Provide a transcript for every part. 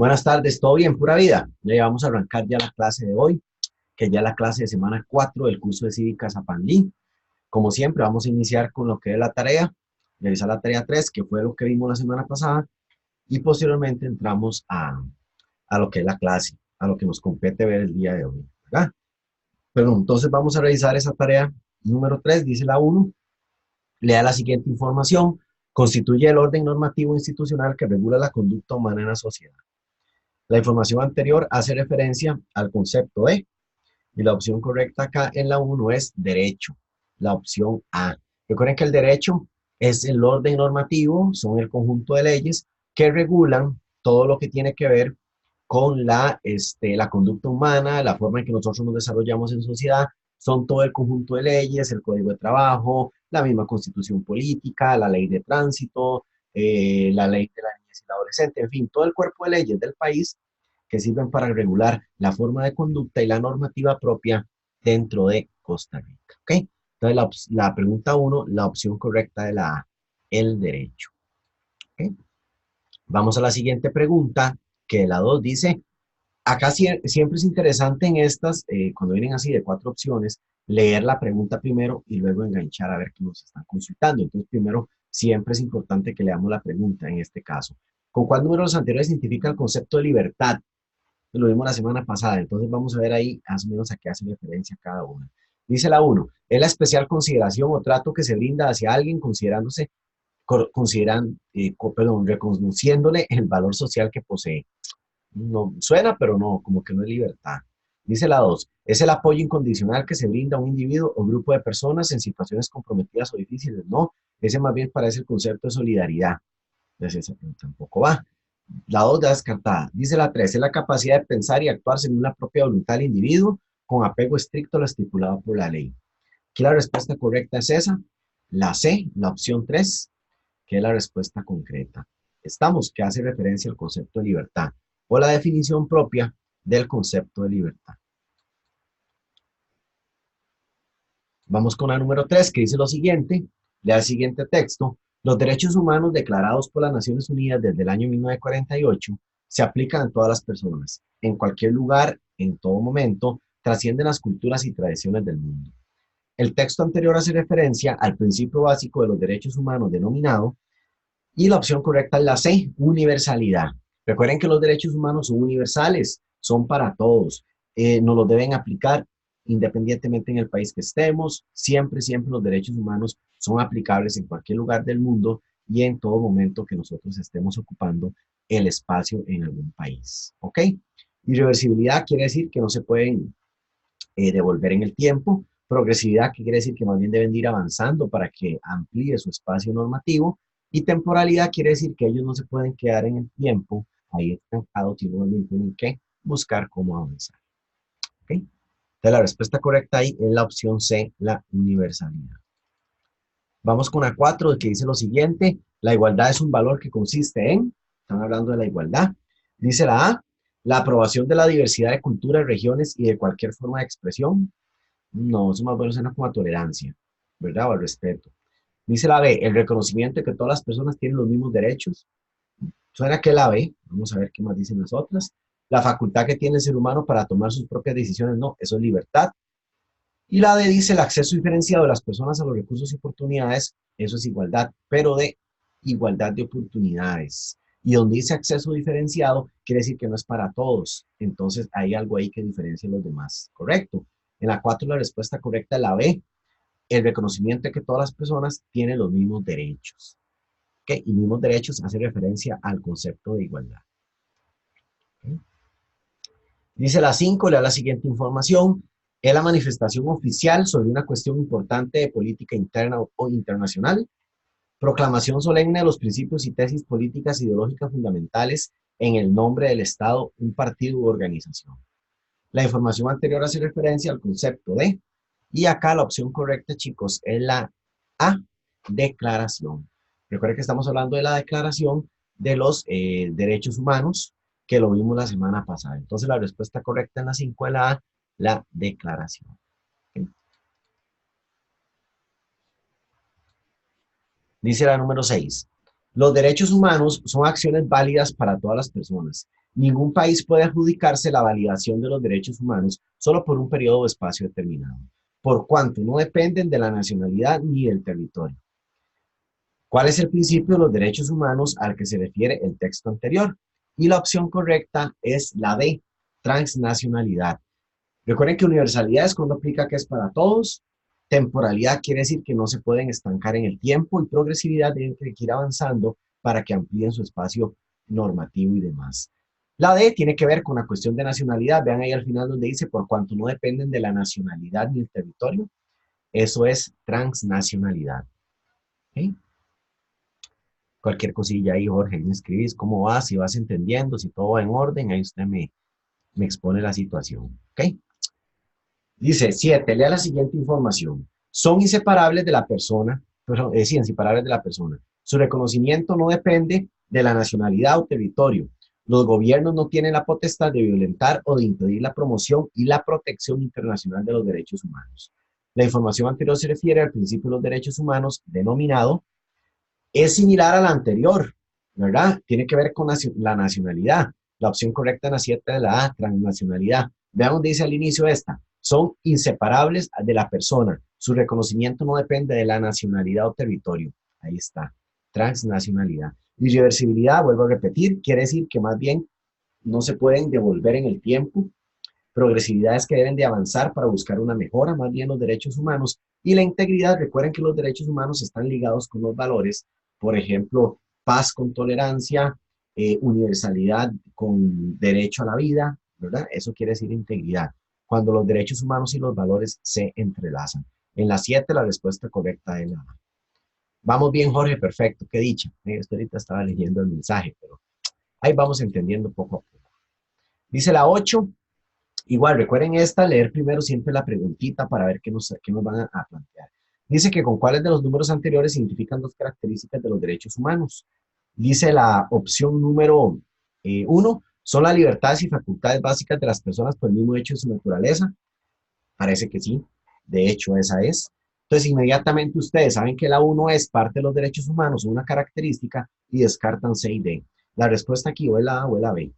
Buenas tardes, ¿todo bien? Pura vida. Ya vamos a arrancar ya la clase de hoy, que ya es la clase de semana 4 del curso de Cívica Zapandí. Como siempre, vamos a iniciar con lo que es la tarea, revisar la tarea 3, que fue lo que vimos la semana pasada, y posteriormente entramos a lo que es la clase, a lo que nos compete ver el día de hoy, ¿verdad? Pero entonces vamos a revisar esa tarea número 3, dice la 1, lea la siguiente información, constituye el orden normativo institucional que regula la conducta humana en la sociedad. La información anterior hace referencia al concepto de, y la opción correcta acá en la 1 es derecho, la opción A. Recuerden que el derecho es el orden normativo, son el conjunto de leyes que regulan todo lo que tiene que ver con la conducta humana, la forma en que nosotros nos desarrollamos en sociedad, son todo el conjunto de leyes, el código de trabajo, la misma constitución política, la ley de tránsito, la ley de la niñez y la adolescente, en fin, todo el cuerpo de leyes del país que sirven para regular la forma de conducta y la normativa propia dentro de Costa Rica. ¿Ok? Entonces, la pregunta 1, la opción correcta de la A, el derecho. ¿Ok? Vamos a la siguiente pregunta, que la 2 dice, acá siempre es interesante en estas, cuando vienen así de 4 opciones, leer la pregunta primero y luego enganchar a ver qué nos están consultando. Entonces, primero, siempre es importante que leamos la pregunta en este caso. ¿Con cuál número de los anteriores se identifica el concepto de libertad? Lo vimos la semana pasada, entonces vamos a ver ahí más o menos a qué hace referencia cada una. Dice la 1, es la especial consideración o trato que se brinda hacia alguien considerándose, reconociéndole el valor social que posee. No, suena, pero no, como que no es libertad. Dice la 2, es el apoyo incondicional que se brinda a un individuo o grupo de personas en situaciones comprometidas o difíciles. No, ese más bien parece el concepto de solidaridad. Entonces esa tampoco va. La 2 ya descartada. Dice la 3, es la capacidad de pensar y actuar según la propia voluntad del individuo, con apego estricto a lo estipulado por la ley. Aquí la respuesta correcta es esa. La C, la opción 3, que es la respuesta concreta. Estamos, que hace referencia al concepto de libertad, o la definición propia del concepto de libertad. Vamos con la número 3, que dice lo siguiente. Lea el siguiente texto. Los derechos humanos declarados por las Naciones Unidas desde el año 1948 se aplican a todas las personas, en cualquier lugar, en todo momento, trascienden las culturas y tradiciones del mundo. El texto anterior hace referencia al principio básico de los derechos humanos denominado, y la opción correcta es la C, universalidad. Recuerden que los derechos humanos son universales, son para todos, nos los deben aplicar independientemente en el país que estemos, siempre, siempre los derechos humanos son aplicables en cualquier lugar del mundo y en todo momento que nosotros estemos ocupando el espacio en algún país. ¿Ok? Irreversibilidad quiere decir que no se pueden devolver en el tiempo. Progresividad, que quiere decir que más bien deben ir avanzando para que amplíe su espacio normativo. Y temporalidad quiere decir que ellos no se pueden quedar en el tiempo ahí estancados, sino que tienen que buscar cómo avanzar. ¿Okay? Entonces la respuesta correcta ahí es la opción C, la universalidad. Vamos con la 4, que dice lo siguiente, la igualdad es un valor que consiste en, están hablando de la igualdad, dice la A, la aprobación de la diversidad de culturas, regiones y de cualquier forma de expresión. No, eso más bueno suena como a tolerancia, ¿verdad? O al respeto. Dice la B, el reconocimiento de que todas las personas tienen los mismos derechos. Suena que la B, vamos a ver qué más dicen las otras. La facultad que tiene el ser humano para tomar sus propias decisiones, no, eso es libertad. Y la D dice el acceso diferenciado de las personas a los recursos y oportunidades, eso es igualdad, pero de igualdad de oportunidades. Y donde dice acceso diferenciado, quiere decir que no es para todos. Entonces hay algo ahí que diferencia a los demás. Correcto. En la 4 la respuesta correcta es la B, el reconocimiento de que todas las personas tienen los mismos derechos. ¿Okay? Y mismos derechos hace referencia al concepto de igualdad. ¿Okay? Dice la 5, lea la siguiente información. Es la manifestación oficial sobre una cuestión importante de política interna o internacional. Proclamación solemne de los principios y tesis políticas ideológicas fundamentales en el nombre del Estado, un partido u organización. La información anterior hace referencia al concepto de, y acá la opción correcta, chicos, es la A, declaración. Recuerden que estamos hablando de la declaración de los derechos humanos, que lo vimos la semana pasada. Entonces la respuesta correcta en la 5 es la A, la declaración. ¿Okay? Dice la número 6. Los derechos humanos son acciones válidas para todas las personas, Ningún país puede adjudicarse la validación de los derechos humanos solo por un periodo o espacio determinado, por cuanto no dependen de la nacionalidad ni del territorio. ¿Cuál es el principio de los derechos humanos al que se refiere el texto anterior? Y la opción correcta es la D, transnacionalidad. Recuerden que universalidad es cuando aplica que es para todos, temporalidad quiere decir que no se pueden estancar en el tiempo y progresividad tienen que ir avanzando para que amplíen su espacio normativo y demás. La D tiene que ver con la cuestión de nacionalidad. Vean ahí al final donde dice por cuanto no dependen de la nacionalidad ni el territorio. Eso es transnacionalidad. ¿Okay? Cualquier cosilla ahí, Jorge, me escribís cómo vas, si vas entendiendo, si todo va en orden, ahí usted me expone la situación. ¿Ok? Dice 7, lea la siguiente información. Son inseparables de la persona, perdón, sí, inseparables de la persona. Su reconocimiento no depende de la nacionalidad o territorio. Los gobiernos no tienen la potestad de violentar o de impedir la promoción y la protección internacional de los derechos humanos. La información anterior se refiere al principio de los derechos humanos denominado, es similar a la anterior, ¿verdad? Tiene que ver con la nacionalidad. La opción correcta en la 7 de la A, transnacionalidad. Vean donde dice al inicio esta. Son inseparables de la persona. Su reconocimiento no depende de la nacionalidad o territorio. Ahí está. Transnacionalidad. Irreversibilidad, vuelvo a repetir, quiere decir que más bien no se pueden devolver en el tiempo. Progresividad es que deben de avanzar para buscar una mejora, más bien los derechos humanos. Y la integridad, recuerden que los derechos humanos están ligados con los valores, por ejemplo, paz con tolerancia, universalidad con derecho a la vida, ¿verdad? Eso quiere decir integridad, cuando los derechos humanos y los valores se entrelazan. En la 7 la respuesta correcta es la A. Vamos bien, Jorge, perfecto, qué dicha. Esto ahorita estaba leyendo el mensaje, pero ahí vamos entendiendo poco a poco. Dice la 8. Igual, recuerden esta, leer primero siempre la preguntita para ver qué nos van a plantear. Dice que con cuáles de los números anteriores se identifican dos características de los derechos humanos. Dice la opción número 1, son las libertades y facultades básicas de las personas por el mismo hecho de su naturaleza. Parece que sí, de hecho esa es. Entonces inmediatamente ustedes saben que la 1 es parte de los derechos humanos, una característica, y descartan C y D. La respuesta aquí o es la A o es la B.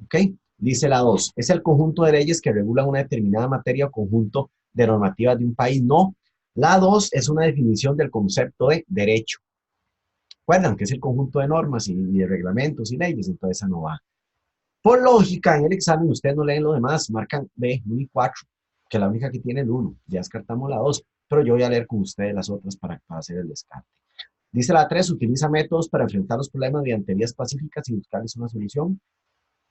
¿Ok? Dice la 2, es el conjunto de leyes que regulan una determinada materia o conjunto de normativas de un país. No, la 2 es una definición del concepto de derecho. Recuerdan que es el conjunto de normas y de reglamentos y leyes, entonces esa no va. Por lógica, en el examen ustedes no leen lo demás, marcan B, 1 y 4, que la única que tiene el 1, ya descartamos la 2, pero yo voy a leer con ustedes las otras para hacer el descarte. Dice la 3, utiliza métodos para enfrentar los problemas mediante vías pacíficas y buscarles una solución.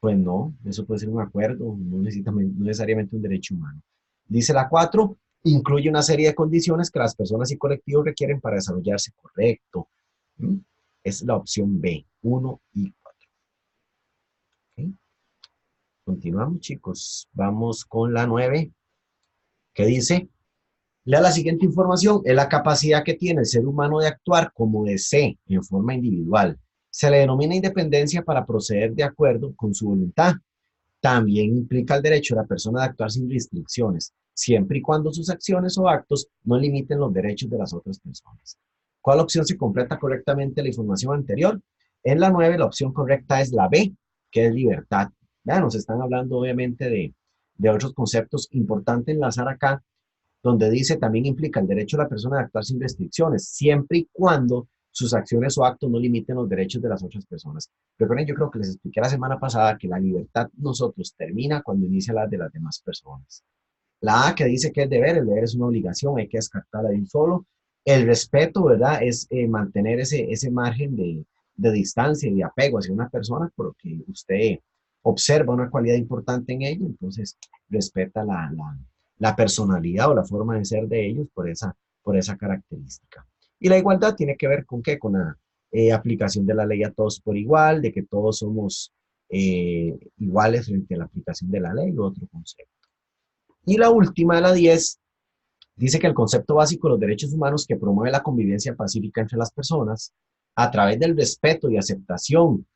Pues no, eso puede ser un acuerdo, no necesariamente un derecho humano. Dice la 4, incluye una serie de condiciones que las personas y colectivos requieren para desarrollarse correcto. ¿Mm? Es la opción B, 1 y 4. ¿Okay? Continuamos, chicos. Vamos con la 9, que dice, lea la siguiente información, es la capacidad que tiene el ser humano de actuar como desee en forma individual. Se le denomina independencia para proceder de acuerdo con su voluntad. También implica el derecho de la persona de actuar sin restricciones, siempre y cuando sus acciones o actos no limiten los derechos de las otras personas. ¿Cuál opción se completa correctamente la información anterior? En la 9, la opción correcta es la B, que es libertad. Ya nos están hablando obviamente de otros conceptos. Importante enlazar acá, donde dice también implica el derecho de la persona de actuar sin restricciones, siempre y cuando sus acciones o actos no limiten los derechos de las otras personas. Recuerden, yo creo que les expliqué la semana pasada que la libertad nosotros termina cuando inicia la de las demás personas. La A que dice que es deber, el deber es una obligación, hay que descartarla de un solo. El respeto, ¿verdad? Es mantener ese margen de distancia y de apego hacia una persona porque usted observa una cualidad importante en ella, entonces respeta la personalidad o la forma de ser de ellos por esa característica. Y la igualdad tiene que ver con qué, con la aplicación de la ley a todos por igual, de que todos somos iguales frente a la aplicación de la ley, otro concepto. Y la última, la 10, dice que el concepto básico de los derechos humanos que promueve la convivencia pacífica entre las personas a través del respeto y aceptación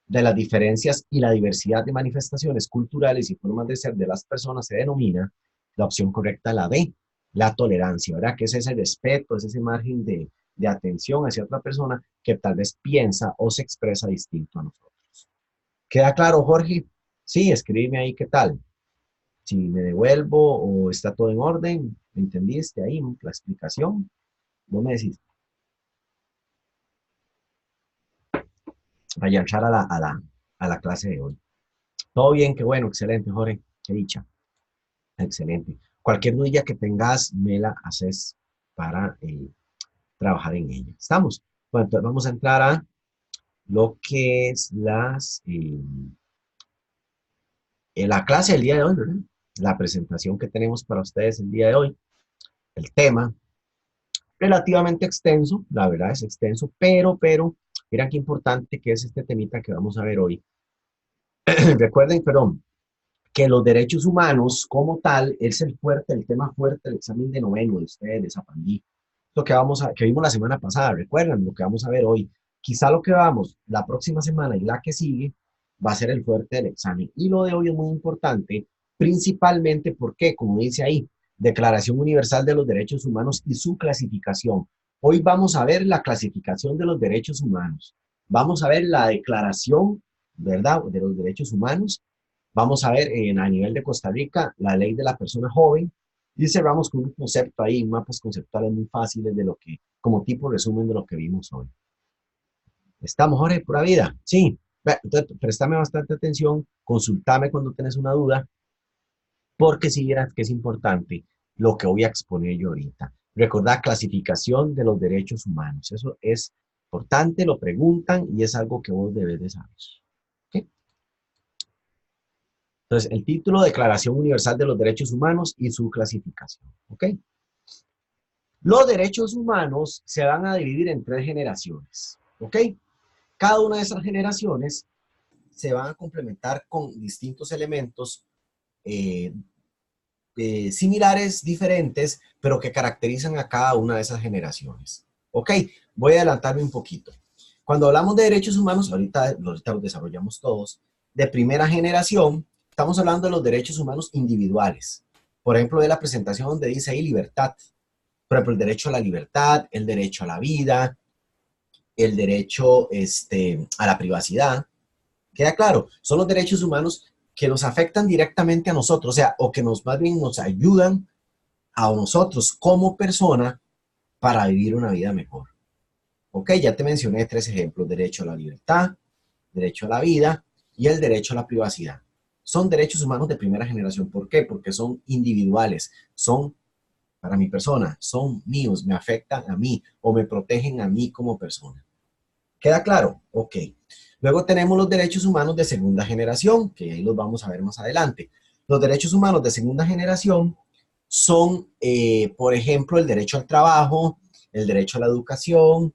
de las diferencias y la diversidad de manifestaciones culturales y formas de ser de las personas se denomina, la opción correcta la D, la tolerancia, ¿verdad? Que es ese respeto, es ese margen de atención hacia otra persona que tal vez piensa o se expresa distinto a nosotros. ¿Queda claro, Jorge? Sí, escríbeme ahí qué tal. Si me devuelvo o está todo en orden, ¿entendiste ahí la explicación? No me decís, vaya a entrar a la clase de hoy. Todo bien, qué bueno, excelente, Jorge, qué dicha, excelente. Cualquier duda que tengas, me la haces para trabajar en ella. ¿Estamos? Bueno, entonces vamos a entrar a lo que es la clase del día de hoy, ¿verdad? La presentación que tenemos para ustedes el día de hoy, el tema, relativamente extenso, la verdad es extenso, pero, mira qué importante que es este temita que vamos a ver hoy. Recuerden, perdón, que los derechos humanos como tal es el fuerte, el tema fuerte del examen de noveno de ustedes, de Zapandí. Lo que vimos la semana pasada, recuerdan lo que vamos a ver hoy. Quizá lo que vamos la próxima semana y la que sigue va a ser el fuerte del examen. Y lo de hoy es muy importante, principalmente porque, como dice ahí, Declaración Universal de los Derechos Humanos y su clasificación. Hoy vamos a ver la clasificación de los derechos humanos. Vamos a ver la declaración, ¿verdad?, de los derechos humanos. Vamos a ver a nivel de Costa Rica la ley de la persona joven y cerramos con un concepto ahí, mapas conceptuales muy fáciles de lo que, como tipo resumen de lo que vimos hoy. ¿Estamos, Jorge, pura vida? Sí. Entonces, préstame bastante atención, consultame cuando tenés una duda, porque si vieras que es importante lo que voy a exponer yo ahorita. Recordad, clasificación de los derechos humanos. Eso es importante, lo preguntan y es algo que vos debes de saber. ¿Okay? Entonces, el título, Declaración Universal de los Derechos Humanos y su clasificación. ¿Ok? Los derechos humanos se van a dividir en 3 generaciones. ¿Ok? Cada una de esas generaciones se van a complementar con distintos elementos eh, similares, diferentes, pero que caracterizan a cada una de esas generaciones. ¿Ok? Voy a adelantarme un poquito. Cuando hablamos de derechos humanos, ahorita los desarrollamos todos, de primera generación, estamos hablando de los derechos humanos individuales. Por ejemplo, de la presentación donde dice ahí libertad. Por ejemplo, el derecho a la libertad, el derecho a la vida, el derecho a la privacidad. Queda claro, son los derechos humanos que nos afectan directamente a nosotros, o sea, o que más bien nos ayudan a nosotros como persona para vivir una vida mejor. Ok, ya te mencioné 3 ejemplos: derecho a la libertad, derecho a la vida y el derecho a la privacidad. Son derechos humanos de primera generación. ¿Por qué? Porque son individuales, son para mi persona, son míos, me afectan a mí o me protegen a mí como persona. ¿Queda claro? Ok. Luego tenemos los derechos humanos de segunda generación, que ahí los vamos a ver más adelante. Los derechos humanos de segunda generación son, por ejemplo, el derecho al trabajo, el derecho a la educación,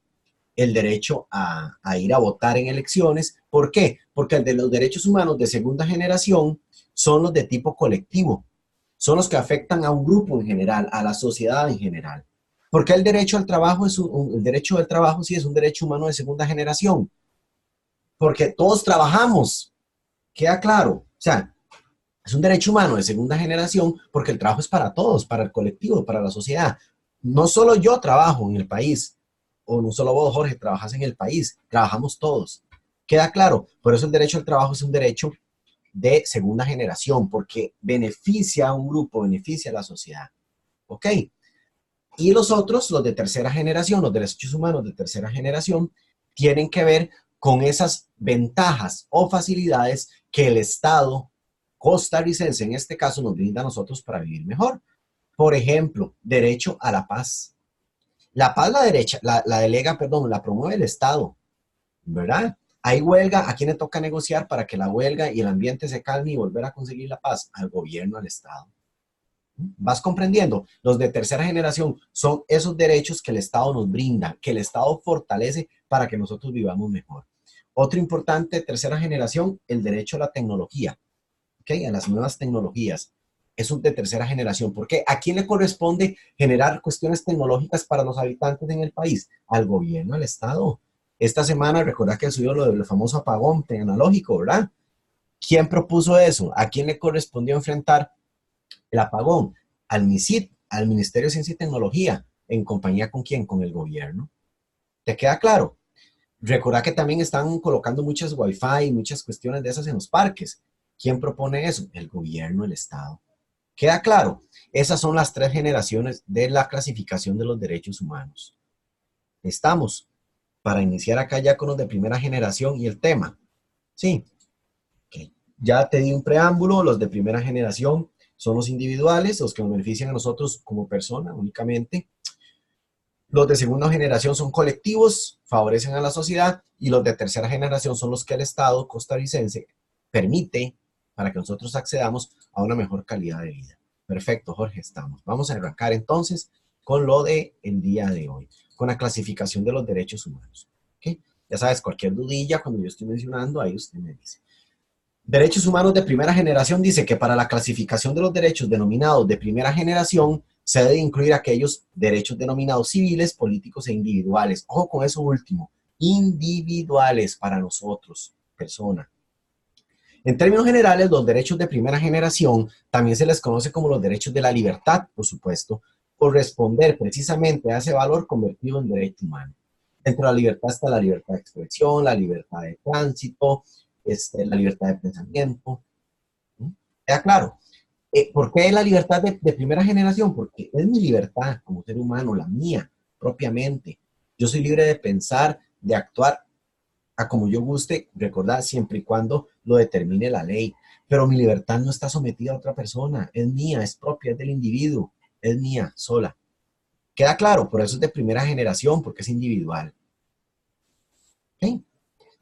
el derecho a ir a votar en elecciones. ¿Por qué? Porque el de los derechos humanos de segunda generación son los de tipo colectivo, son los que afectan a un grupo en general, a la sociedad en general. Porque el derecho al trabajo el derecho al trabajo sí es un derecho humano de segunda generación, porque todos trabajamos, queda claro. O sea, es un derecho humano de segunda generación porque el trabajo es para todos, para el colectivo, para la sociedad. No solo yo trabajo en el país, o no solo vos, Jorge, trabajas en el país, trabajamos todos. Queda claro, por eso el derecho al trabajo es un derecho de segunda generación, porque beneficia a un grupo, beneficia a la sociedad. ¿Ok? Y los otros, los de tercera generación, los derechos humanos de tercera generación, tienen que ver con esas ventajas o facilidades que el Estado costarricense, en este caso, nos brinda a nosotros para vivir mejor. Por ejemplo, derecho a la paz. La paz la delega, perdón, la promueve el Estado, ¿verdad? Hay huelga, ¿a quién le toca negociar para que la huelga y el ambiente se calme y volver a conseguir la paz? Al gobierno, al Estado. ¿Vas comprendiendo? Los de tercera generación son esos derechos que el Estado nos brinda, que el Estado fortalece para que nosotros vivamos mejor. Otro importante de tercera generación, el derecho a la tecnología, ¿okay? A las nuevas tecnologías. Es un de tercera generación. ¿Por qué? ¿A quién le corresponde generar cuestiones tecnológicas para los habitantes en el país? Al gobierno, al Estado. Esta semana, recordad que subió lo del famoso apagón tecnológico, ¿verdad? ¿Quién propuso eso? ¿A quién le correspondió enfrentar el apagón? Al MISIT, al Ministerio de Ciencia y Tecnología. ¿En compañía con quién? Con el gobierno. ¿Te queda claro? Recordad que también están colocando muchas wifi y muchas cuestiones de esas en los parques. ¿Quién propone eso? El gobierno, el Estado. ¿Queda claro? Esas son las tres generaciones de la clasificación de los derechos humanos. Estamos para iniciar acá ya con los de primera generación y el tema. Sí, okay. Ya te di un preámbulo, los de primera generación son los individuales, los que nos benefician a nosotros como persona únicamente. Los de segunda generación son colectivos, favorecen a la sociedad, y los de tercera generación son los que el Estado costarricense permite para que nosotros accedamos a una mejor calidad de vida. Perfecto, Jorge, estamos. Vamos a arrancar entonces con lo de el día de hoy, con la clasificación de los derechos humanos. ¿Okay? Ya sabes, cualquier dudilla cuando yo estoy mencionando, ahí usted me dice. Derechos humanos de primera generación dice que para la clasificación de los derechos denominados de primera generación se debe incluir aquellos derechos denominados civiles, políticos e individuales. Ojo con eso último, individuales para nosotros, persona. En términos generales, los derechos de primera generación también se les conoce como los derechos de la libertad, por supuesto, por responder precisamente a ese valor convertido en derecho humano. Dentro de la libertad está la libertad de expresión, la libertad de tránsito, la libertad de pensamiento. ¿Sí? ¿Queda claro? ¿Por qué la libertad de primera generación? Porque es mi libertad como ser humano, la mía, propiamente. Yo soy libre de pensar, de actuar a como yo guste, recordar siempre y cuando lo determine la ley. Pero mi libertad no está sometida a otra persona, es mía, es propia, es del individuo, es mía, sola. ¿Queda claro? Por eso es de primera generación, porque es individual. ¿Okay?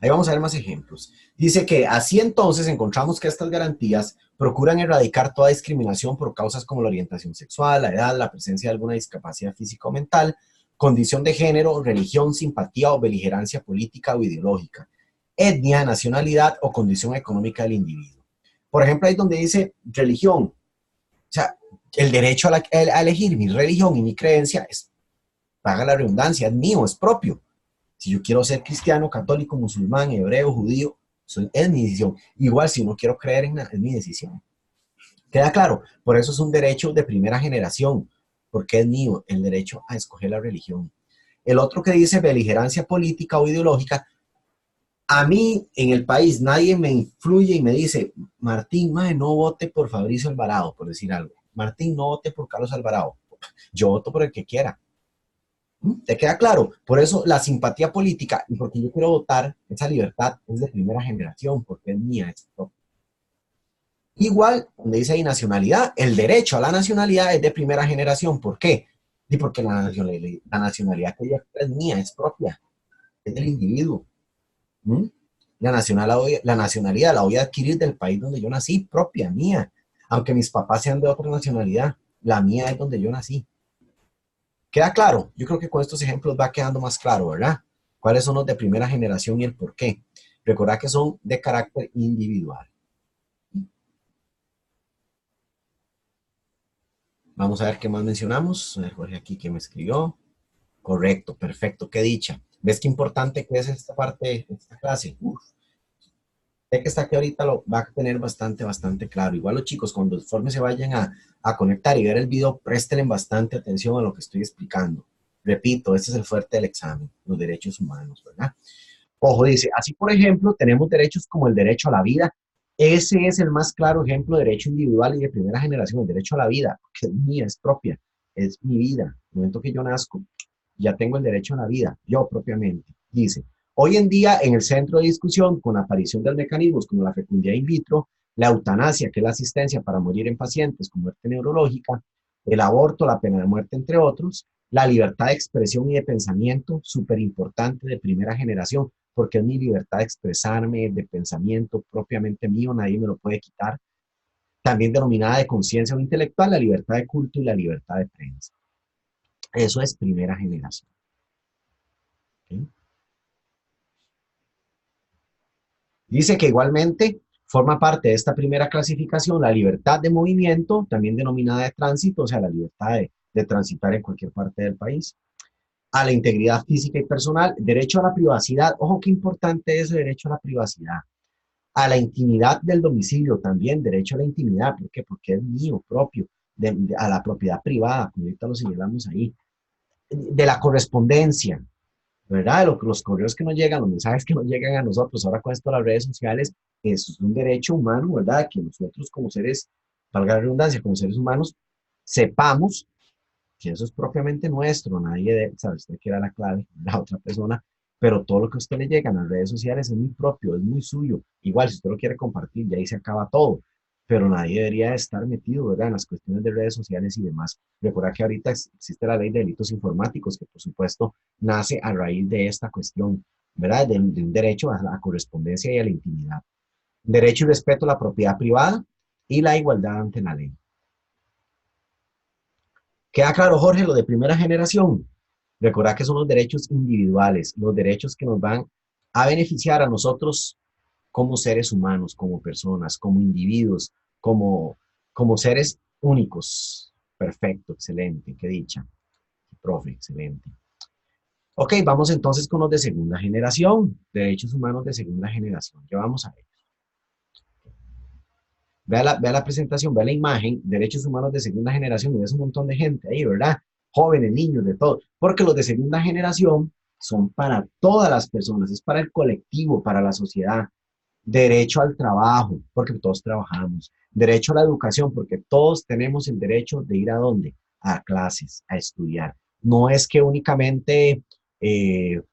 Ahí vamos a ver más ejemplos. Dice que así entonces encontramos que estas garantías procuran erradicar toda discriminación por causas como la orientación sexual, la edad, la presencia de alguna discapacidad física o mental, condición de género, religión, simpatía o beligerancia política o ideológica, etnia, nacionalidad o condición económica del individuo. Por ejemplo, ahí donde dice religión, o sea, el derecho a elegir mi religión y mi creencia es, paga la redundancia, es mío, es propio. Si yo quiero ser cristiano, católico, musulmán, hebreo, judío, es mi decisión. Igual si no quiero creer en nada, es mi decisión. ¿Queda claro? Por eso es un derecho de primera generación, porque es mío el derecho a escoger la religión. El otro que dice beligerancia política o ideológica, a mí en el país nadie me influye y me dice, Martín, mae, no vote por Fabricio Alvarado, por decir algo. Martín, no vote por Carlos Alvarado. Yo voto por el que quiera. ¿Te queda claro? Por eso la simpatía política y porque yo quiero votar, esa libertad es de primera generación, porque es mía. Es propia. Igual, donde dice ahí nacionalidad, el derecho a la nacionalidad es de primera generación. ¿Por qué? Y porque la nacionalidad que yo es mía, es propia, es del individuo. ¿Mm? La nacionalidad la voy a adquirir del país donde yo nací, propia, mía. Aunque mis papás sean de otra nacionalidad, la mía es donde yo nací. ¿Queda claro? Yo creo que con estos ejemplos va quedando más claro, ¿verdad? ¿Cuáles son los de primera generación y el por qué? Recordad que son de carácter individual. Vamos a ver qué más mencionamos. A ver, Jorge aquí que me escribió. Correcto, perfecto, qué dicha. ¿Ves qué importante que es esta parte de esta clase? Uf, sé que está aquí ahorita lo va a tener bastante claro. Igual los chicos, cuando los formes se vayan a conectar y ver el video, presten bastante atención a lo que estoy explicando. Repito, este es el fuerte del examen, los derechos humanos, ¿verdad? Ojo, dice, así por ejemplo, tenemos derechos como el derecho a la vida. Ese es el más claro ejemplo de derecho individual y de primera generación, el derecho a la vida, que es mía, es propia, es mi vida. En el momento que yo nazco, ya tengo el derecho a la vida, yo propiamente. Dice, hoy en día en el centro de discusión, con la aparición de mecanismos como la fecundidad in vitro, la eutanasia, que es la asistencia para morir en pacientes con muerte neurológica, el aborto, la pena de muerte, entre otros, la libertad de expresión y de pensamiento, súper importante de primera generación, porque es mi libertad de expresarme, de pensamiento propiamente mío, nadie me lo puede quitar. También denominada de conciencia o intelectual, la libertad de culto y la libertad de prensa. Eso es primera generación. ¿Okay? Dice que igualmente forma parte de esta primera clasificación la libertad de movimiento, también denominada de tránsito, o sea, la libertad de transitar en cualquier parte del país, a la integridad física y personal, derecho a la privacidad, ojo qué importante es el derecho a la privacidad, a la intimidad del domicilio también, derecho a la intimidad, ¿por qué? Porque es mío propio, a la propiedad privada, como ahorita lo señalamos ahí, de la correspondencia, ¿verdad? Los correos que nos llegan, los mensajes que nos llegan a nosotros, ahora con esto de las redes sociales, eso es un derecho humano, ¿verdad? Que nosotros como seres, valga la redundancia, como seres humanos, sepamos que eso es propiamente nuestro, nadie debe, sabe usted que era la clave, la otra persona, pero todo lo que a usted le llega en las redes sociales es muy propio, es muy suyo. Igual, si usted lo quiere compartir, ya ahí se acaba todo, pero nadie debería estar metido, ¿verdad?, en las cuestiones de redes sociales y demás. Recuerda que ahorita existe la ley de delitos informáticos, que por supuesto nace a raíz de esta cuestión, ¿verdad?, de un derecho a la correspondencia y a la intimidad. Derecho y respeto a la propiedad privada y la igualdad ante la ley. ¿Queda claro, Jorge, lo de primera generación? Recordad que son los derechos individuales, los derechos que nos van a beneficiar a nosotros como seres humanos, como personas, como individuos, como seres únicos. Perfecto, excelente, qué dicha. Profe, excelente. Ok, vamos entonces con los de segunda generación, derechos humanos de segunda generación. Ya vamos a ver. Vea la presentación, vea la imagen, derechos humanos de segunda generación, y ves un montón de gente ahí, ¿verdad? Jóvenes, niños, de todo. Porque los de segunda generación son para todas las personas, es para el colectivo, para la sociedad. Derecho al trabajo, porque todos trabajamos. Derecho a la educación, porque todos tenemos el derecho de ir a dónde? A clases, a estudiar. No es que únicamente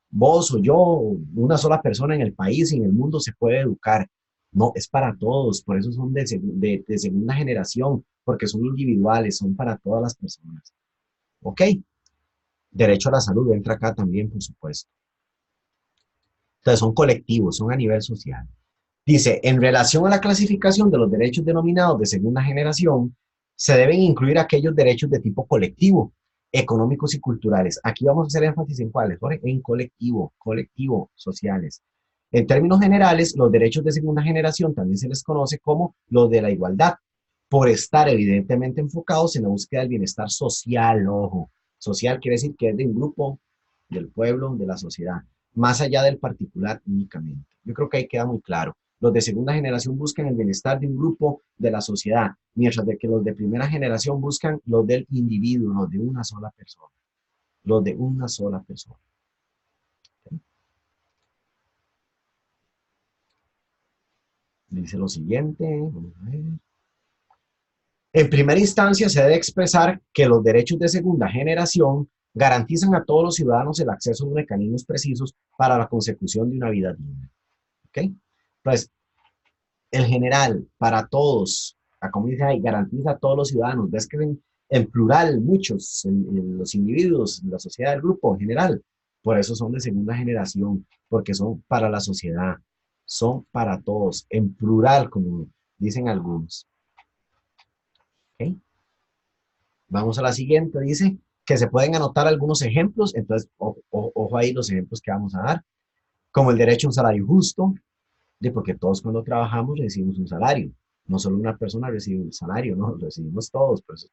vos o yo, una sola persona en el país y en el mundo se puede educar. No, es para todos, por eso son de segunda generación, porque son individuales, son para todas las personas. ¿Ok? Derecho a la salud entra acá también, por supuesto. Entonces son colectivos, son a nivel social. Dice, en relación a la clasificación de los derechos denominados de segunda generación, se deben incluir aquellos derechos de tipo colectivo, económicos y culturales. Aquí vamos a hacer énfasis en cuáles, Jorge, en colectivo, colectivo, sociales. En términos generales, los derechos de segunda generación también se les conoce como los de la igualdad, por estar evidentemente enfocados en la búsqueda del bienestar social, ojo. Social quiere decir que es de un grupo, del pueblo, de la sociedad, más allá del particular únicamente. Yo creo que ahí queda muy claro. Los de segunda generación buscan el bienestar de un grupo de la sociedad, mientras de que los de primera generación buscan los del individuo, los de una sola persona. Los de una sola persona. ¿Okay? Dice lo siguiente, vamos a ver. En primera instancia, se debe expresar que los derechos de segunda generación garantizan a todos los ciudadanos el acceso a los mecanismos precisos para la consecución de una vida digna. ¿Ok? Entonces, el general, para todos, la comunidad garantiza a todos los ciudadanos. Ves que en plural, muchos, en los individuos, la sociedad, el grupo en general. Por eso son de segunda generación, porque son para la sociedad, son para todos, en plural, como dicen algunos. ¿Okay? Vamos a la siguiente, dice que se pueden anotar algunos ejemplos, entonces ojo ahí los ejemplos que vamos a dar, como el derecho a un salario justo, de porque todos cuando trabajamos recibimos un salario, no solo una persona recibe un salario, no, lo recibimos todos, por eso